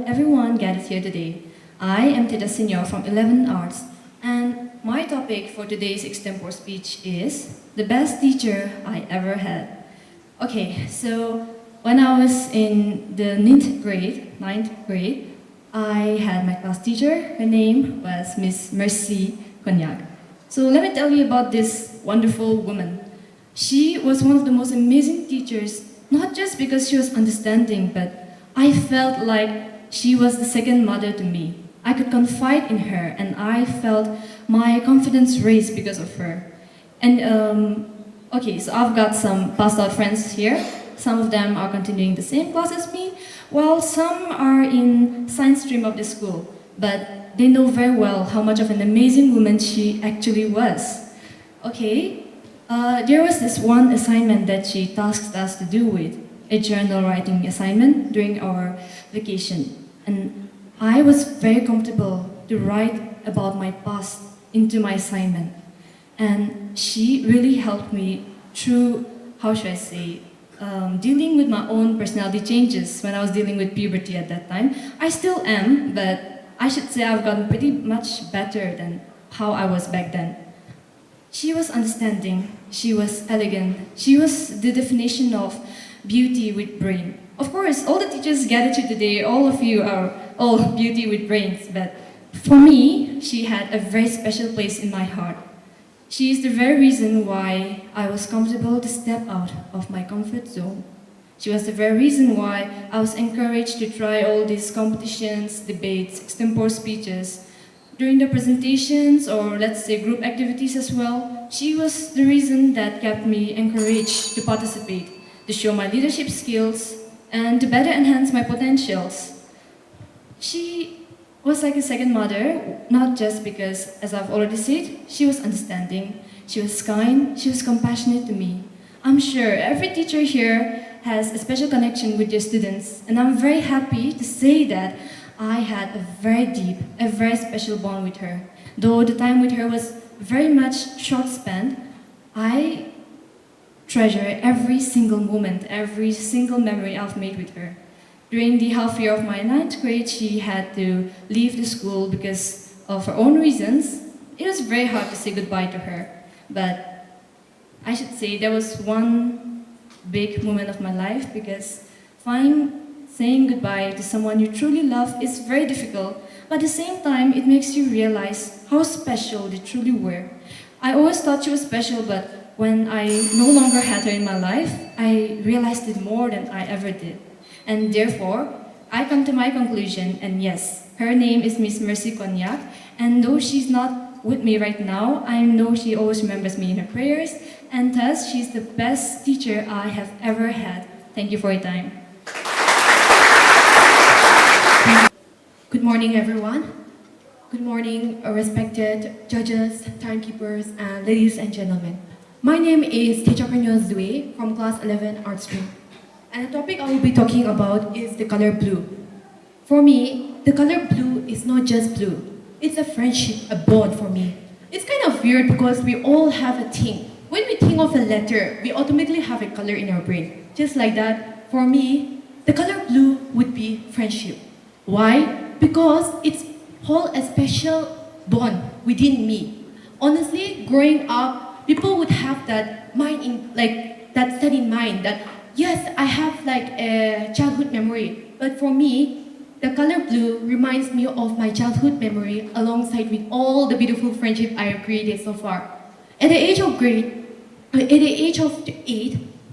everyone gathered here today. I am Tita Senior from 11 Arts, and my topic for today's extempore speech is the best teacher I ever had. Okay, so when I was in the ninth grade, I had my class teacher. Her name was Miss Mercy Cognac. So let me tell you about this wonderful woman. She was one of the most amazing teachers, not just because she was understanding, but I felt like she was the second mother to me. I could confide in her, and I felt my confidence raised because of her. And okay, so I've got some passed out friends here. Some of them are continuing the same class as me, while some are in science stream of the school. But they know very well how much of an amazing woman she actually was. Okay, there was this one assignment that she tasked us to do with, a journal writing assignment during our vacation. And I was very comfortable to write about my past into my assignment. And she really helped me through, how should I say, dealing with my own personality changes when I was dealing with puberty at that time. I still am, but I should say I've gotten pretty much better than how I was back then. She was understanding, she was elegant, she was the definition of beauty with brain. Of course, all the teachers gathered here today, all of you are all beauty with brains, but for me, she had a very special place in my heart. She is the very reason why I was comfortable to step out of my comfort zone. She was the very reason why I was encouraged to try all these competitions, debates, extempore speeches. During the presentations, or let's say group activities as well, she was the reason that kept me encouraged to participate, to show my leadership skills, and to better enhance my potentials. She was like a second mother, not just because, as I've already said, she was understanding, she was kind, she was compassionate to me. I'm sure every teacher here has a special connection with their students, and I'm very happy to say that I had a very deep, a very special bond with her. Though the time with her was very much short spent, I treasure every single moment, every single memory I've made with her. During the half year of my ninth grade, she had to leave the school because of her own reasons. It was very hard to say goodbye to her, but I should say there was one big moment of my life because saying goodbye to someone you truly love is very difficult, but at the same time, it makes you realize how special they truly were. I always thought she was special, but when I no longer had her in my life, I realized it more than I ever did. And therefore, I come to my conclusion, and yes, her name is Miss Mercy Cognac, and though she's not with me right now, I know she always remembers me in her prayers, and thus she's the best teacher I have ever had. Thank you for your time. Good morning, everyone. Good morning, respected judges, timekeepers, and ladies and gentlemen. My name is Teacher Kanyo Zue from Class 11 Art Stream. And the topic I will be talking about is the color blue. For me, the color blue is not just blue. It's a friendship, a bond for me. It's kind of weird because we all have a thing. When we think of a letter, we automatically have a color in our brain. Just like that, for me, the color blue would be friendship. Why? Because it's hold a special bond within me. Honestly, growing up, people would have that mind in that set in mind that yes, I have like a childhood memory. But for me, the color blue reminds me of my childhood memory alongside with all the beautiful friendship I have created so far. At the age of 8,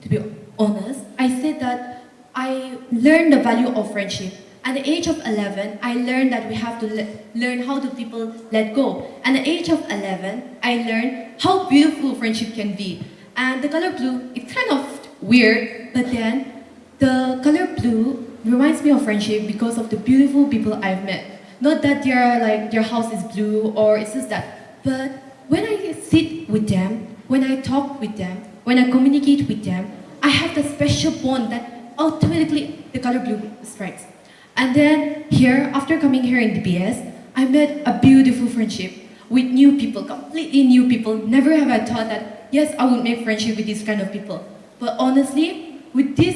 to be honest, I said that I learned the value of friendship. At the age of 11, I learned that we have to learn how do people let go. At the age of 11, I learned how beautiful friendship can be. And the color blue, it's kind of weird, but then the color blue reminds me of friendship because of the beautiful people I've met. Not that their house is blue or it's just that, but when I sit with them, when I talk with them, when I communicate with them, I have the special bond that automatically the color blue strikes. And then here, after coming here in DBS, I met a beautiful friendship with new people, completely new people. Never have I thought that, yes, I would make friendship with these kind of people. But honestly, with this,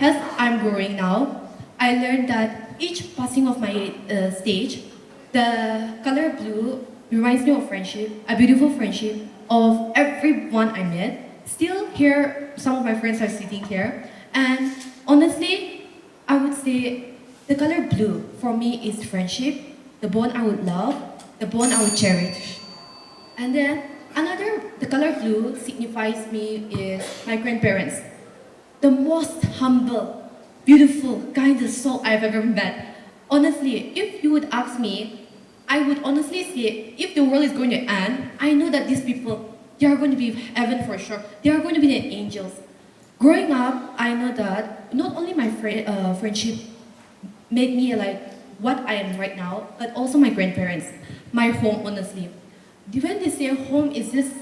as I'm growing now, I learned that each passing of my stage, the color blue reminds me of friendship, a beautiful friendship of everyone I met. Still here, some of my friends are sitting here. And honestly, I would say the color blue for me is friendship, the bond I would love, the bond I would cherish. And then the color blue signifies me is my grandparents. The most humble, beautiful, kindest soul I've ever met. Honestly, if you would ask me, I would honestly say, if the world is going to end, I know that these people, they are going to be heaven for sure. They are going to be the angels. Growing up, I know that not only my friendship made me what I am right now, but also my grandparents, my home, honestly. When they say home is just,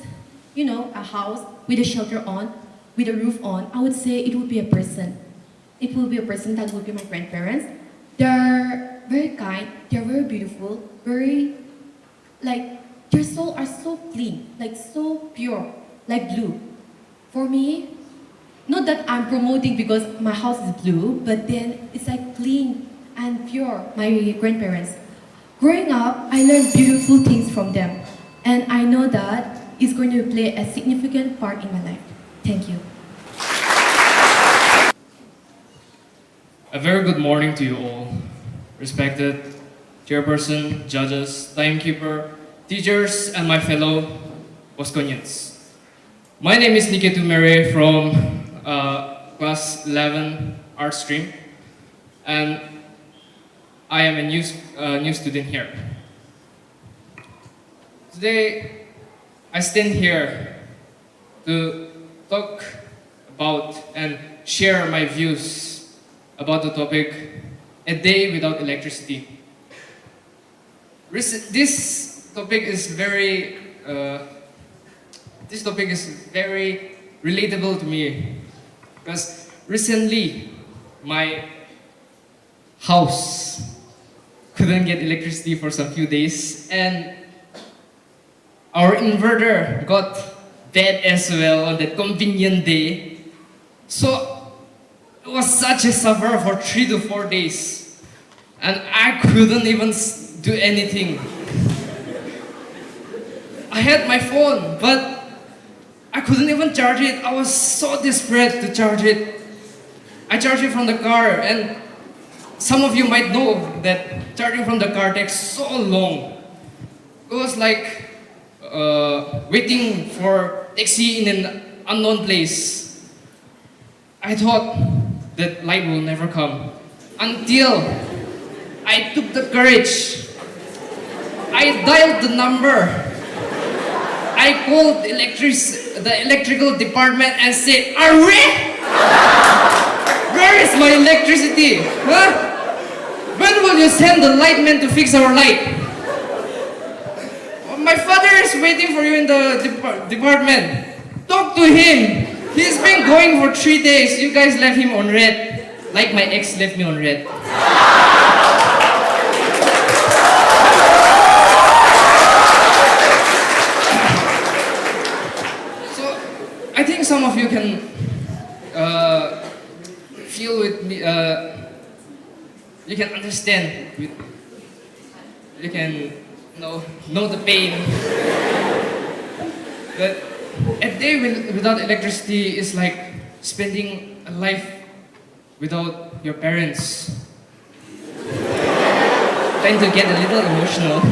a house with a shelter on, with a roof on, I would say it would be a person. It will be a person that would be my grandparents. They're very kind, they're very beautiful, their soul are so clean, so pure, like blue. For me, not that I'm promoting because my house is blue, but then it's clean and pure, my grandparents. Growing up, I learned beautiful things from them. And I know that it's going to play a significant part in my life. Thank you. A very good morning to you all. Respected chairperson, judges, timekeeper, teachers, and my fellow Bosconians. My name is Niketu Mere from class 11 art stream. And I am a new student here. Today, I stand here to talk about and share my views about the topic, a day without electricity. This topic is very relatable to me because recently my house couldn't get electricity for some few days and our inverter got dead as well on that convenient day. So it was such a suffer for 3 to 4 days and I couldn't even do anything. I had my phone but I couldn't even charge it. I was so desperate to charge it. I charged it from the car and some of you might know that charging from the car takes so long. It was like waiting for taxi in an unknown place. I thought that light will never come. until I took the courage. I dialed the number. I called the electrical department and said, "Arre! Where is my electricity? Huh? When will you send the lightman to fix our light?" "My father is waiting for you in the department. Talk to him. He's been going for 3 days. You guys left him on red. Like my ex left me on red." So, I think some of you can feel with me, you can understand, you can know the pain. But a day without electricity is like spending a life without your parents. Trying to get a little emotional.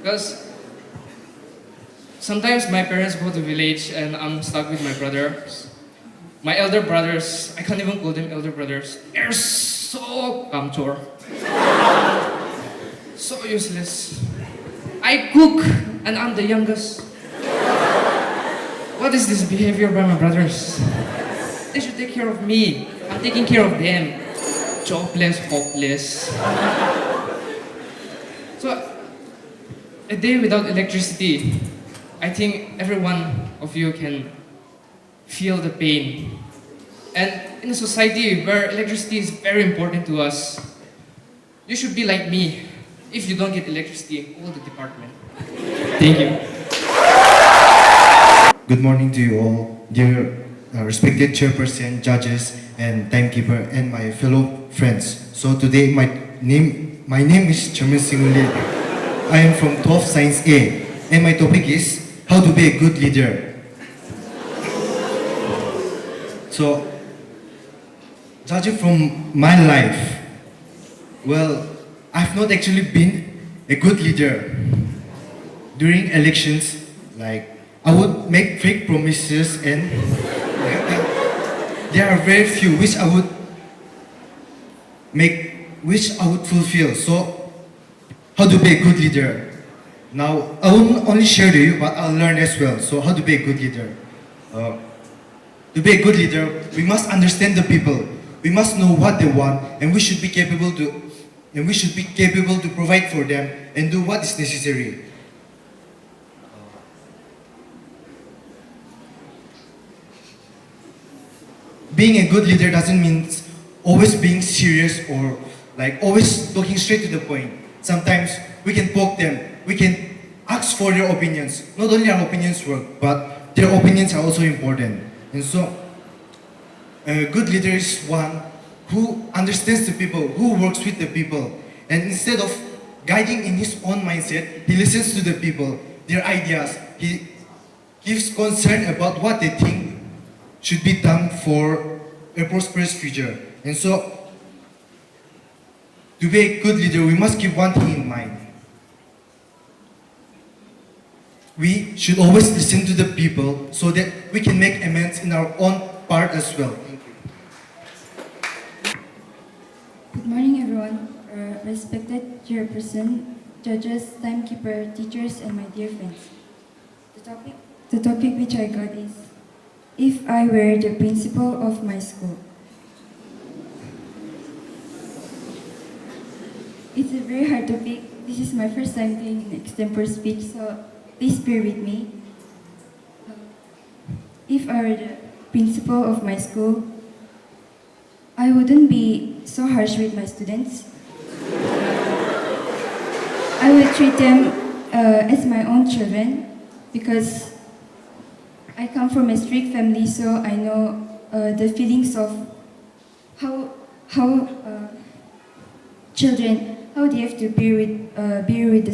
Because sometimes my parents go to village and I'm stuck with my brothers. My elder brothers, I can't even call them elder brothers. They're so kamchor. So useless. I cook and I'm the youngest. What is this behavior by my brothers? They should take care of me. I'm taking care of them. Jobless, hopeless. So, a day without electricity, I think every one of you can feel the pain. And in a society where electricity is very important to us, you should be like me. If you don't get electricity, call the department. Thank you. Good morning to you all, dear respected chairperson, judges, and timekeeper, and my fellow friends. So today, my name is Chairman Singuli. I am from 12 Science A, and my topic is how to be a good leader. So, judging from my life, well, I've not actually been a good leader. During elections, like, I would make fake promises and there are very few which I would fulfill. So, how to be a good leader? Now, I won't only share to you, but I'll learn as well. So, how to be a good leader? To be a good leader, we must understand the people. We must know what they want, and we should be capable to provide for them and do what is necessary. Being a good leader doesn't mean always being serious or like always talking straight to the point. Sometimes we can poke them, we can ask for their opinions. Not only our opinions work, but their opinions are also important. And so, a good leader is one who understands the people, who works with the people. And instead of guiding in his own mindset, he listens to the people, their ideas. He gives concern about what they think should be done for a prosperous future. And so, to be a good leader, we must keep one thing in mind. We should always listen to the people so that we can make amends in our own part as well. Thank you. Good morning, everyone. Respected chairperson, judges, timekeeper, teachers, and my dear friends. The topic which I got is, if I were the principal of my school. It's a very hard topic. This is my first time doing an extempore speech, so please bear with me. If I were the principal of my school, I wouldn't be so harsh with my students. I would treat them as my own children because I come from a strict family, so I know the feelings of how children, how they have to bear with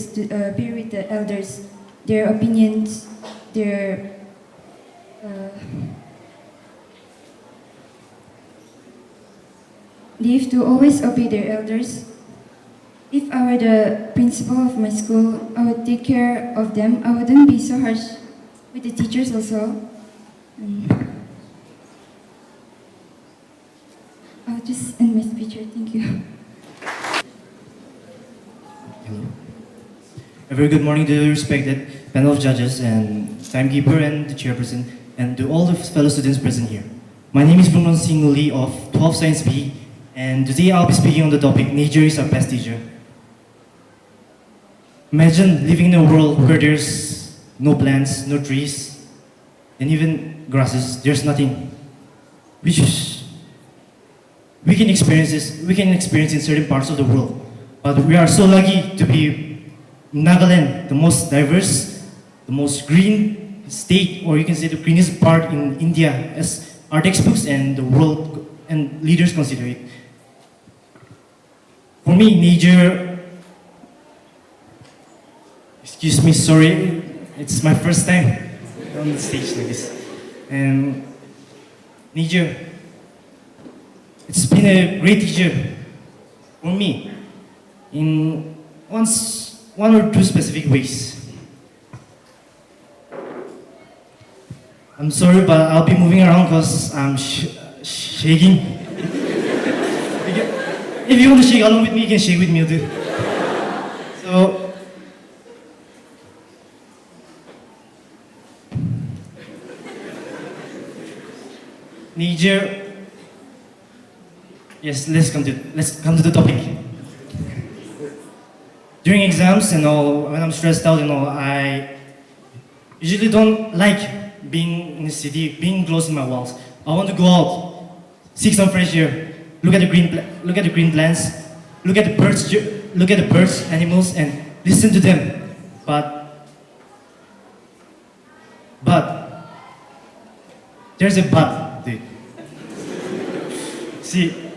the elders, their opinions, their they have to always obey their elders. If I were the principal of my school, I would take care of them. I wouldn't be so harsh with the teachers also. this end my speech here. Thank you. Hello. A very good morning to the respected panel of judges and timekeeper and the chairperson and to all the fellow students present here. My name is Bruno Singuli of 12 Science B, and today I'll be speaking on the topic nature is our best teacher. Imagine living in a world where there's no plants, no trees, and even grasses. There's nothing. We can experience in certain parts of the world. But we are so lucky to be Nagaland, the most diverse, the most green state, or you can say the greenest part in India, as our textbooks and the world and leaders consider it. For me, nature, excuse me, sorry, it's my first time on the stage like this. And nature, it's been a great teacher for me in one or two specific ways. I'm sorry, but I'll be moving around because I'm shaking. If you want to shake along with me, you can shake with me too. So, nature. Yes, let's come to the topic. During exams and all, when I'm stressed out and all, I usually don't like being in the city, being close in my walls. I want to go out, seek some fresh air, look at the green plants, look at the birds, animals, and listen to them. But there's a but, dude. See,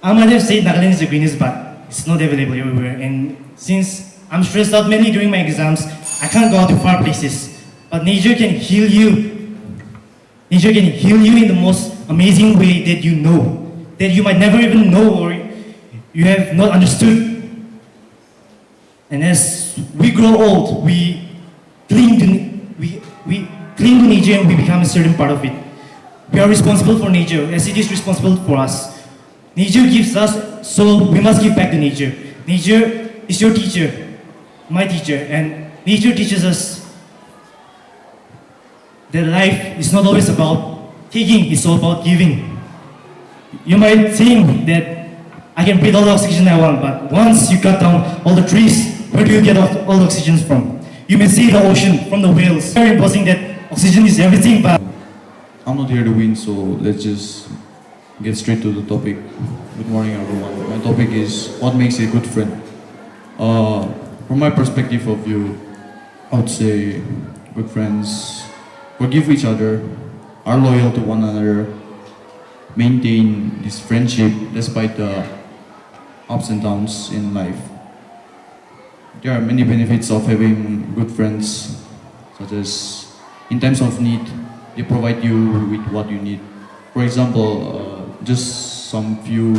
I might have said Nagaland is the greenest, but it's not available everywhere. And since I'm stressed out mainly during my exams, I can't go out to far places. But nature can heal you. Nature can heal you in the most amazing way that you know, that you might never even know or you have not understood. And as we grow old, we cling to nature and we become a certain part of it. We are responsible for nature as it is responsible for us. Nature gives us, so we must give back to nature. Nature is your teacher, my teacher, and nature teaches us that life is not always about taking, it's all about giving. You might think that I can breathe all the oxygen I want, but once you cut down all the trees, where do you get all the oxygen from? You may see the ocean from the whales. They're imposing that oxygen is everything, but I'm not here to win, so let's just get straight to the topic. Good morning, everyone. My topic is what makes a good friend. From my perspective of view, I would say good friends forgive each other, are loyal to one another, maintain this friendship despite the ups and downs in life. There are many benefits of having good friends, such as in times of need, they provide you with what you need. For example, just some few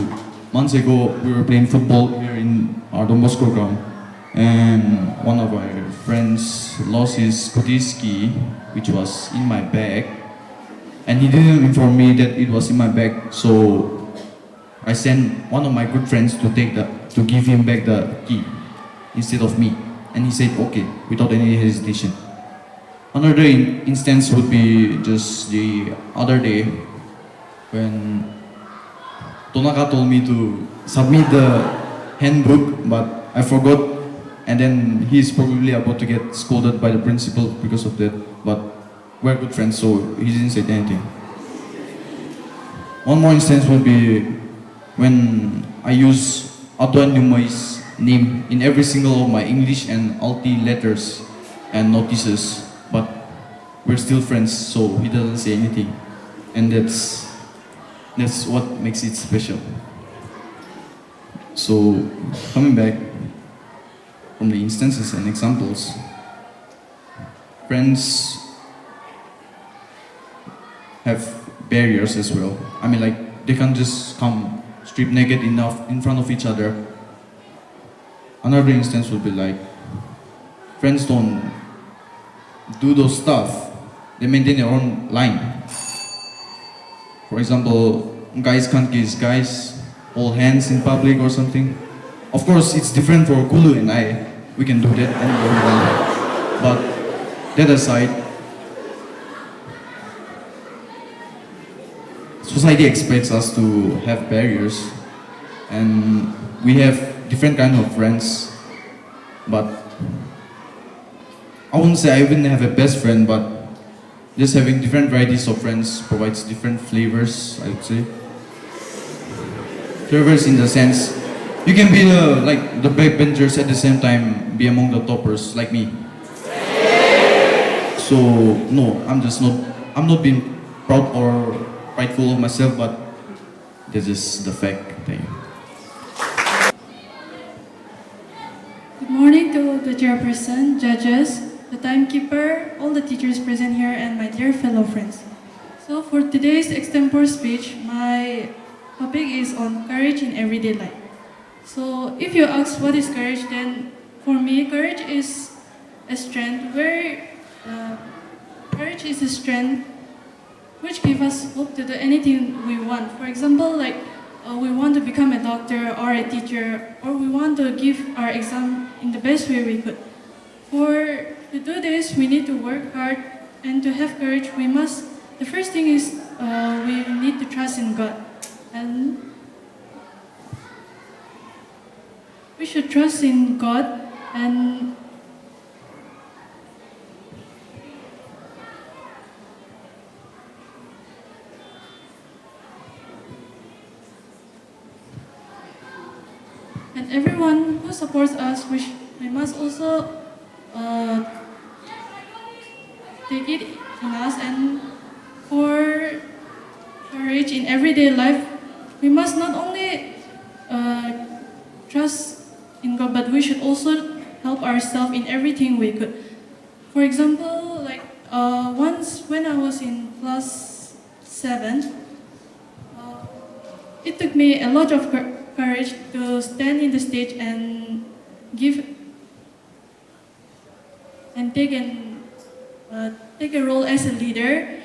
months ago, we were playing football here in our Bosco ground, and one of our friends lost his ski, which was in my bag, and he didn't inform me that it was in my bag. So I sent one of my good friends to give him back the key instead of me, and he said okay without any hesitation. Another instance would be just the other day when Tonaka told me to submit the handbook, but I forgot, and then he's probably about to get scolded by the principal because of that, but we're good friends, so he didn't say anything. One more instance would be when I use Adwan Numai's name in every single of my English and Alti letters and notices, but we're still friends, so he doesn't say anything, and that's what makes it special. So, coming back from the instances and examples, friends have barriers as well. I mean, like, they can't just come strip naked enough in front of each other. Another instance would be like, friends don't do those stuff, they maintain their own line. For example, guys can't kiss guys, hold hands in public or something. Of course, it's different for Kulu and I. We can do that and everyone. But that aside, society expects us to have barriers, and we have different kind of friends. But I wouldn't say I even have a best friend, but just having different varieties of friends provides different flavors, I would say. Flavors in the sense, you can be the backbenchers at the same time be among the toppers like me. So no, I'm not being proud or prideful of myself, but that's just the fact. Thank you. Good morning to the chairperson, judges, the timekeeper, all the teachers present here, and my dear fellow friends. So for today's extempore speech, my topic is on courage in everyday life. So if you ask what is courage, then for me, courage is a strength which gives us hope to do anything we want. For example, like we want to become a doctor or a teacher, or we want to give our exam in the best way we could. To do this, we need to work hard, and to have courage, the first thing is we need to trust in God. And we should trust in God and everyone who supports us, we must also take it in us. And for courage in everyday life, we must not only trust in God, but we should also help ourselves in everything we could. For example, like once when I was in class 7, it took me a lot of courage to stand in the stage and take a role as a leader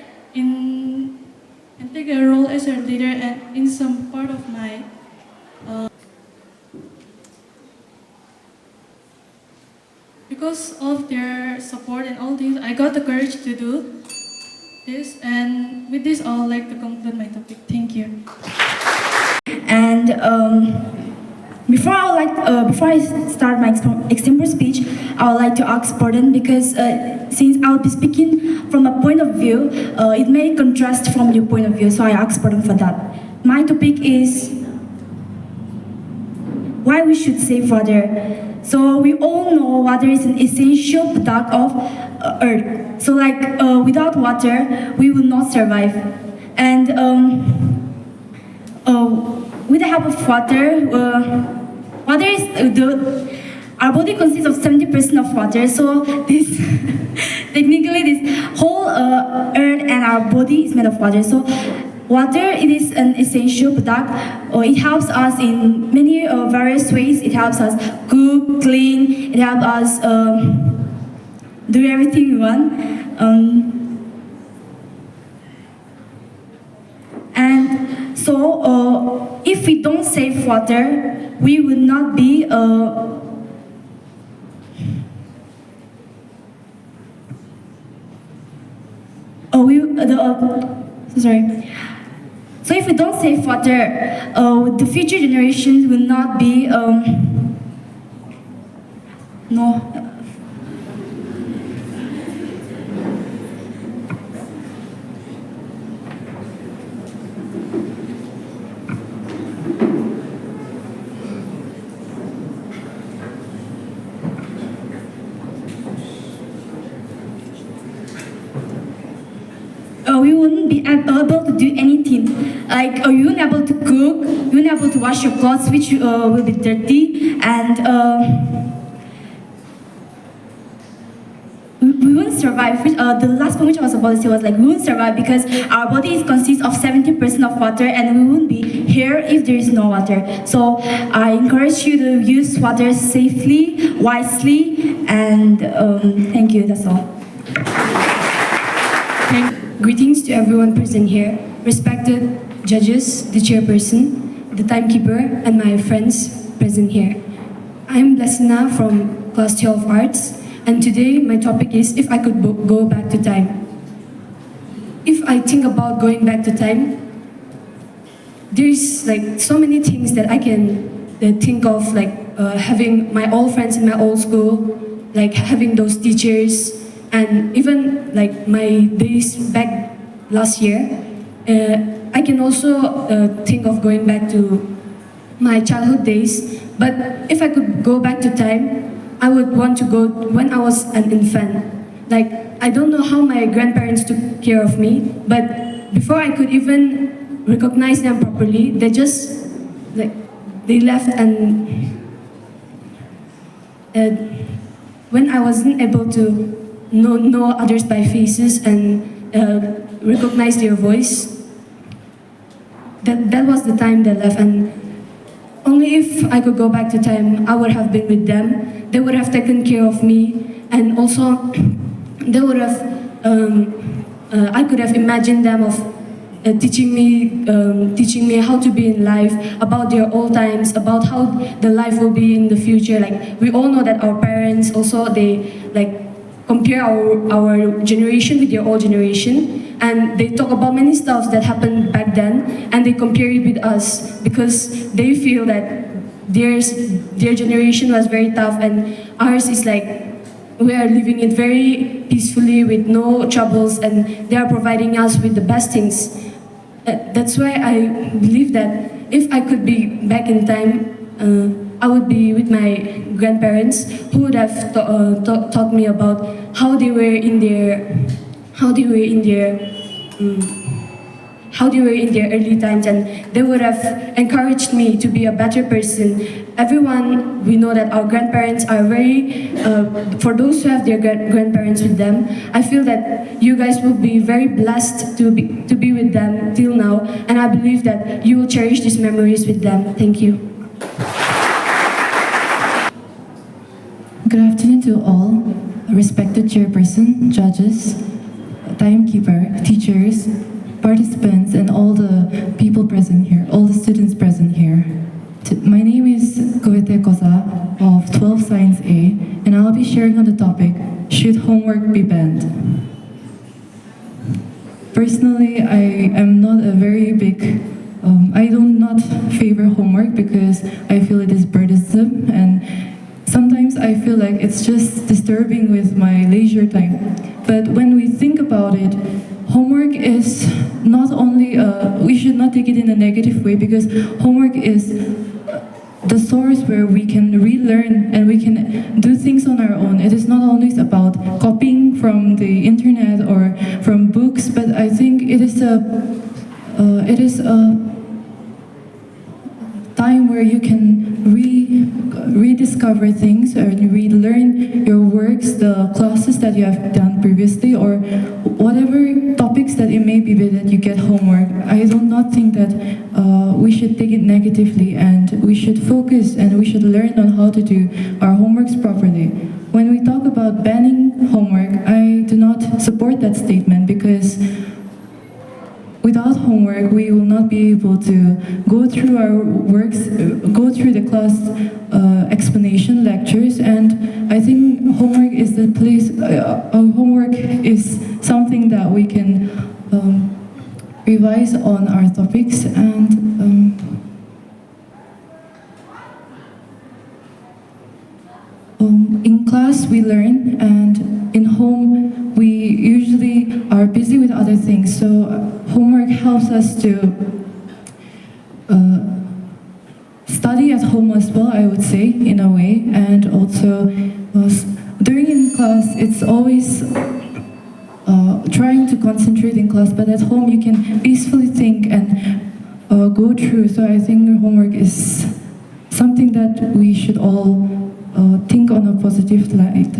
and in some part of my because of their support and all things, I got the courage to do this. And with this, I would like to conclude my topic. Thank you. And before I start my extempore speech, I would like to ask pardon because since I'll be speaking from a point of view, it may contrast from your point of view, so I ask pardon for that. My topic is why we should save water. So we all know water is an essential product of Earth. So without water, we will not survive. And with the help of water, our body consists of 70% of water. So technically this whole Earth and our body is made of water. So water, it is an essential product. It helps us in many various ways. It helps us cook, clean. It helps us do everything we want. And so, if we don't save water, we will not be sorry. So if we don't save water, the future generations will not be we wouldn't be able to do anything. Like you wouldn't be able to cook, you wouldn't be able to wash your clothes, which will be dirty, and we won't survive. The last point which I was about to say was we won't survive because our body consists of 70% of water, and we won't be here if there is no water. So I encourage you to use water safely, wisely, and thank you. That's all. Greetings to everyone present here, respected judges, the chairperson, the timekeeper, and my friends present here. I'm Blessina from Class 12 Arts, and today my topic is if I could go back to time. If I think about going back to time, there's like so many things that I can think of, like having my old friends in my old school, like having those teachers, and even like my days back last year. I can also think of going back to my childhood days, but if I could go back to time, I would want to go when I was an infant. Like, I don't know how my grandparents took care of me, but before I could even recognize them properly, they just, like, they left, and when I wasn't able to know others by faces and recognize their voice, that was the time they left. And only if I could go back to time, I would have been with them. They would have taken care of me, and also they would have, I could have imagined them of teaching me how to be in life, about their old times, about how the life will be in the future. Like, we all know that our parents also, they like compare our generation with their old generation, and they talk about many stuff that happened back then, and they compare it with us because they feel that their generation was very tough, and ours is like we are living it very peacefully with no troubles, and they are providing us with the best things. That's why I believe that if I could be back in time, I would be with my grandparents, who would have taught me about how they were in their early times, and they would have encouraged me to be a better person. Everyone, we know that our grandparents are very, for those who have their grandparents with them, I feel that you guys will be very blessed to be with them till now, and I believe that you will cherish these memories with them. Thank you. Good afternoon to all, respected chairperson, judges, timekeeper, teachers, participants, and all the people present here, all the students present here. My name is Kohite Koza of 12 Science A, and I'll be sharing on the topic, should homework be banned? Personally, I am not a very big, I do not favor homework because I feel it is burdensome, and sometimes I feel like it's just disturbing with my leisure time. But when we think about it, homework is not only, we should not take it in a negative way, because homework is the source where we can relearn and we can do things on our own. It is not always about copying from the internet or from books, but I think it is a time where you can rediscover things or relearn your works, the classes that you have done previously, or whatever topics that it may be that you get homework. I do not think that we should take it negatively, and we should focus and we should learn on how to do our homeworks properly. When we talk about banning homework, I do not support that statement, because without homework, we will not be able to go through our works, go through the class explanation lectures, and I think homework is the place, homework is something that we can revise on our topics, and in class we learn, and in home we usually are busy with other things, so homework helps us to study at home as well, I would say, in a way, and also during in class it's always trying to concentrate in class, but at home you can peacefully think and go through. So I think homework is something that we should all think on a positive light.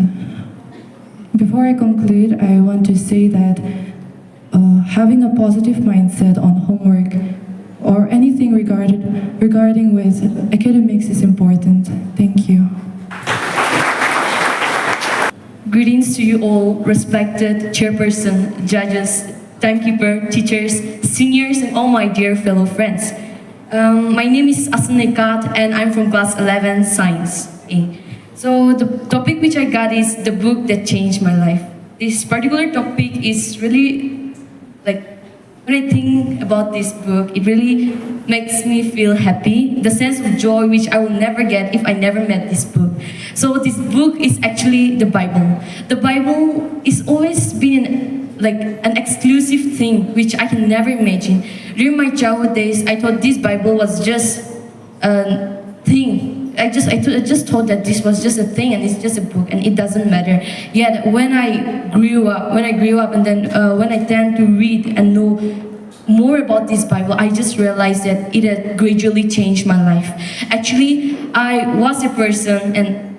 Before I conclude, I want to say that having a positive mindset on homework or anything regarding with academics is important. Thank you. Greetings to you all, respected chairperson, judges, timekeeper, teachers, seniors, and all my dear fellow friends. My name is Asnekat and I'm from class 11 Science A. So the topic which I got is the book that changed my life. This particular topic is really like, when I think about this book, it really makes me feel happy, the sense of joy which I will never get if I never met this book. So this book is actually the Bible. The Bible is always been an exclusive thing which I can never imagine. During my childhood days, I thought this Bible was just a thing. I just thought that this was just a thing and it's just a book and it doesn't matter. Yet when I grew up and then when I tend to read and know more about this Bible, I just realized that it had gradually changed my life. Actually, I was a person and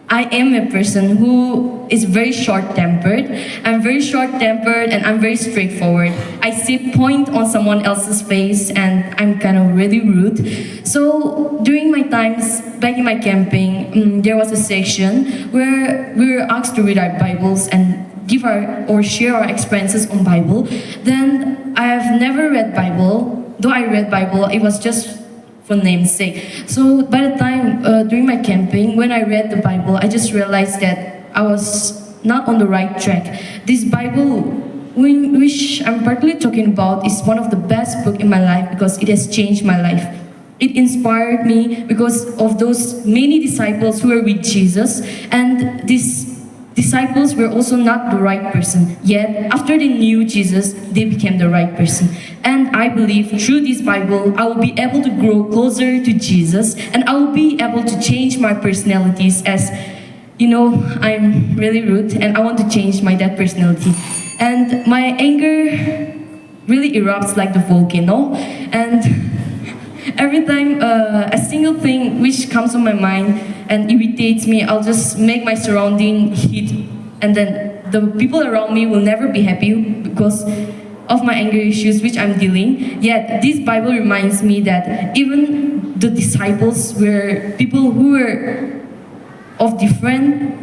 I am a person who is very short-tempered. I'm very short-tempered and I'm very straightforward. I see point on someone else's face and I'm kind of really rude. So during my times back in my camping, there was a section where we were asked to read our Bibles and give or share our experiences on Bible. Then I have never read Bible. Though I read Bible, it was just for name's sake. So by the time during my camping, when I read the Bible, I just realized that I was not on the right track. This Bible, which I'm particularly talking about, is one of the best books in my life because it has changed my life. It inspired me because of those many disciples who were with Jesus, and these disciples were also not the right person. Yet, after they knew Jesus, they became the right person. And I believe through this Bible, I will be able to grow closer to Jesus and I will be able to change my personalities as, you know, I'm really rude and I want to change that personality. And my anger really erupts like the volcano. And every time a single thing which comes on my mind and irritates me, I'll just make my surrounding heat, and then the people around me will never be happy because of my anger issues which I'm dealing. Yet this Bible reminds me that even the disciples were people who were of different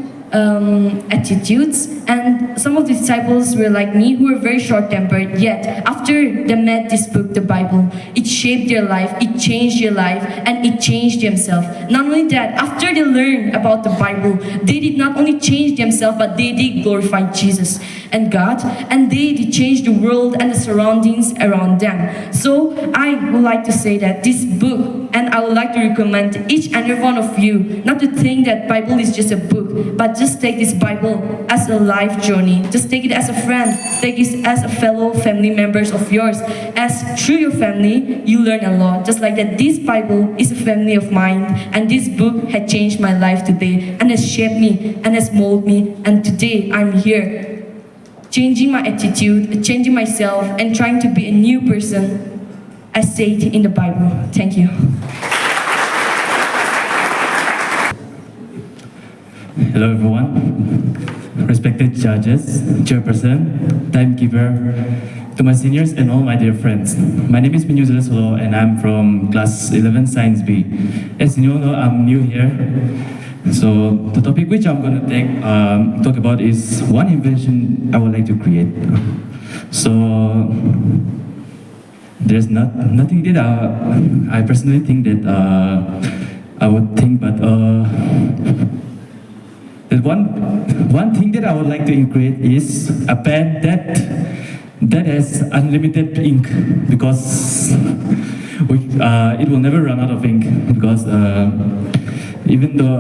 attitudes, and some of the disciples were like me who were very short-tempered. Yet after they met this book, the Bible, it shaped their life, it changed their life, and it changed themselves. Not only that, after they learned about the Bible, they did not only change themselves, but they did glorify Jesus and God, and they did change the world and the surroundings around them. So I would like to say that this book, and I would like to recommend each and every one of you not to think that Bible is just a book, but just take this Bible as a life journey. Just take it as a friend, take it as a fellow family members of yours. As through your family, you learn a lot. Just like that, this Bible is a family of mine, and this book had changed my life today, and has shaped me, and has molded me, and today I'm here, changing my attitude, changing myself, and trying to be a new person, as said in the Bible. Thank you. Hello everyone, respected judges, chairperson, timekeeper, to my seniors and all my dear friends. My name is Minyu Solo and I'm from class 11 Science B. As you all know, I'm new here. So the topic which I'm going to talk about is one invention I would like to create. So there's nothing that I personally think that I would think, but the one thing that I would like to create is a pen that has unlimited ink, because it will never run out of ink, because even though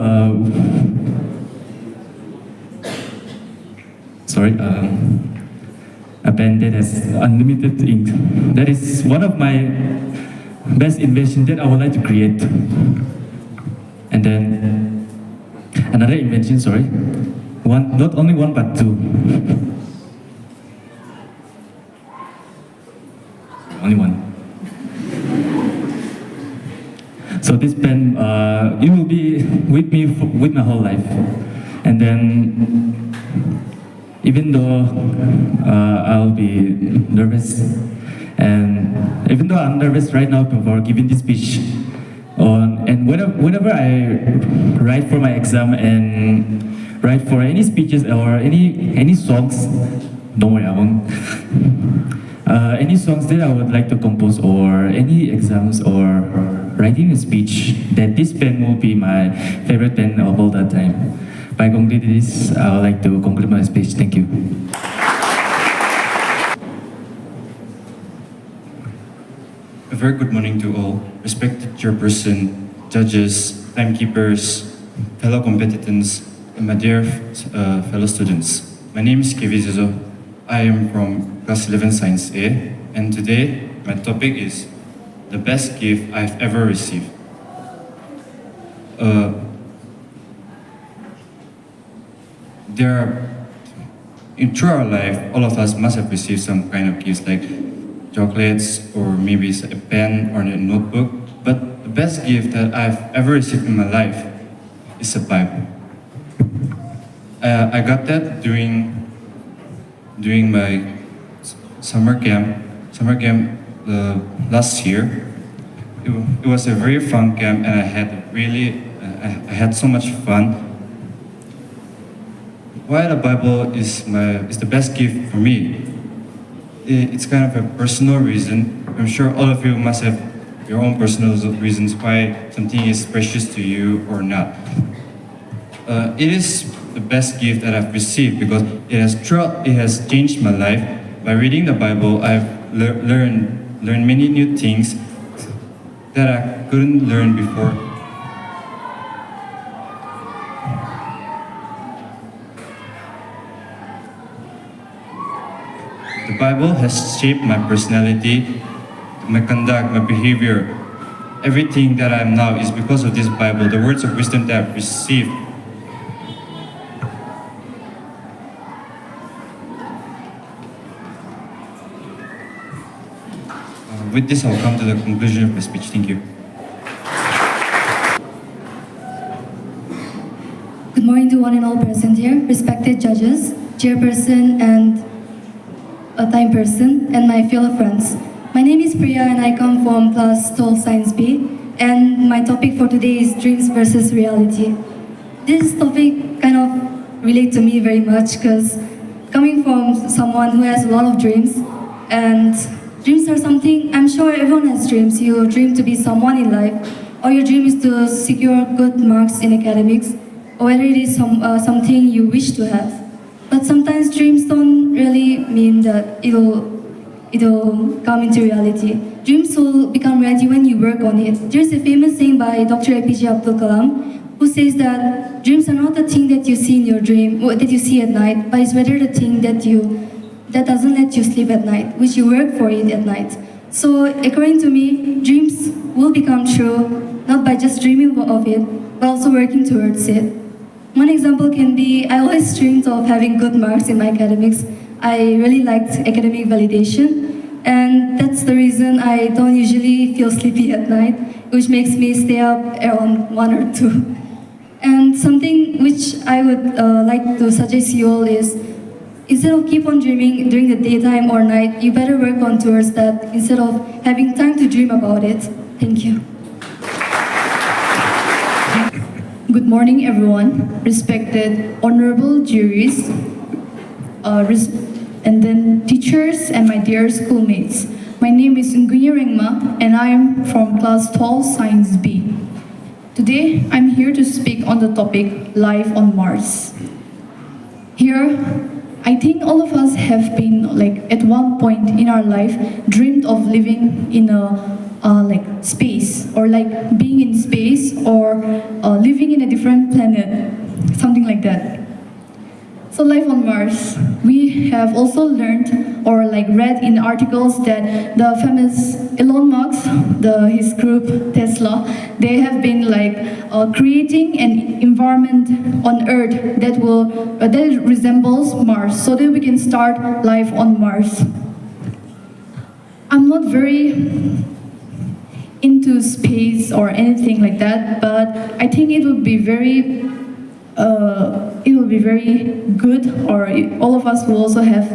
a pen that has unlimited ink, that is one of my best inventions that I would like to create. And then another invention, not only one but two. Only one. So this pen, it will be with me with my whole life. And then, even though I'll be nervous, and even though I'm nervous right now for giving this speech, and whenever I write for my exam and write for any speeches or any songs, don't worry, I won't. Any songs that I would like to compose, or any exams, or writing a speech, that this pen will be my favorite pen of all that time. By concluding this, I would like to conclude my speech. Thank you. A very good morning to all, respected chairperson, judges, timekeepers, fellow competitors, and my dear fellow students. My name is Kevi Zizo. I am from class 11 Science A, and today my topic is the best gift I've ever received. Through our life, all of us must have received some kind of gifts like chocolates, or maybe it's a pen or a notebook. But the best gift that I've ever received in my life is a Bible. I got that during my summer camp last year. It was a very fun camp, and I had so much fun. Why the Bible is the best gift for me? It's kind of a personal reason. I'm sure all of you must have your own personal reasons why something is precious to you or not. It is the best gift that I've received because it has changed my life. By reading the Bible, I've learned many new things that I couldn't learn before. The Bible has shaped my personality, my conduct, my behavior. Everything that I am now is because of this Bible, the words of wisdom that I've received. With this, I'll come to the conclusion of my speech. Thank you. Good morning to one and all present here, respected judges, chairperson, and a time person, and my fellow friends. My name is Priya, and I come from class 12 Science B, and my topic for today is dreams versus reality. This topic kind of relates to me very much because coming from someone who has a lot of dreams, and dreams are something, I'm sure everyone has dreams. You dream to be someone in life, or your dream is to secure good marks in academics, or whether it is something you wish to have. But sometimes dreams don't really mean that it'll come into reality. Dreams will become reality when you work on it. There's a famous saying by Dr. APJ Abdul Kalam, who says that dreams are not the thing that you see in your dream, that you see at night, but it's rather the thing that doesn't let you sleep at night, which you work for it at night. So according to me, dreams will become true, not by just dreaming of it, but also working towards it. One example can be, I always dreamed of having good marks in my academics. I really liked academic validation, and that's the reason I don't usually feel sleepy at night, which makes me stay up around 1 or 2. And something which I would like to suggest you all is, instead of keep on dreaming during the daytime or night, you better work on towards that instead of having time to dream about it. Thank you. Good morning, everyone. Respected honorable juries, and then teachers and my dear schoolmates. My name is Ngunya Rengma, and I am from class 12 Science B. Today, I'm here to speak on the topic Life on Mars. Here, I think all of us have been, at one point in our life, dreamed of living in a space, or being in space, or living in a different planet, something like that. So life on Mars, we have also learned or read in articles that the famous Elon Musk, his group Tesla, they have been creating an environment on Earth that resembles Mars, so that we can start life on Mars. I'm not very into space or anything like that, but I think it would be very good, or all of us will also have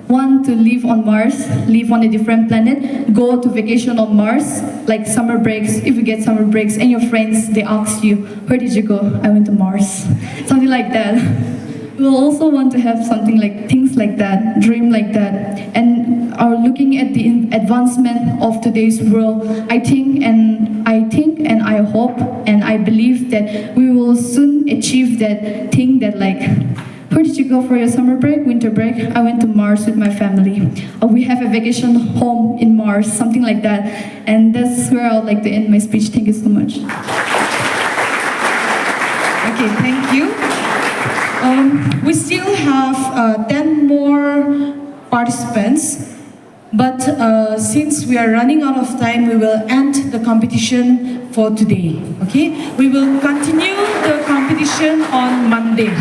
want to live on Mars, live on a different planet, go to vacation on Mars, like summer breaks. If you get summer breaks and your friends, they ask you, where did you go? I went to Mars. Something like that. we will also want to have something like things like that, dream like that, and are looking at the advancement of today's world. I think and I hope and I believe that we will soon achieve that thing that like. Where did you go for your summer break, winter break? I went to Mars with my family. We have a vacation home in Mars, something like that. And that's where I would like to end my speech. Thank you so much. Okay, thank you. We still have 10 more participants, but since we are running out of time, we will end the competition for today. Okay, we will continue the competition on Monday.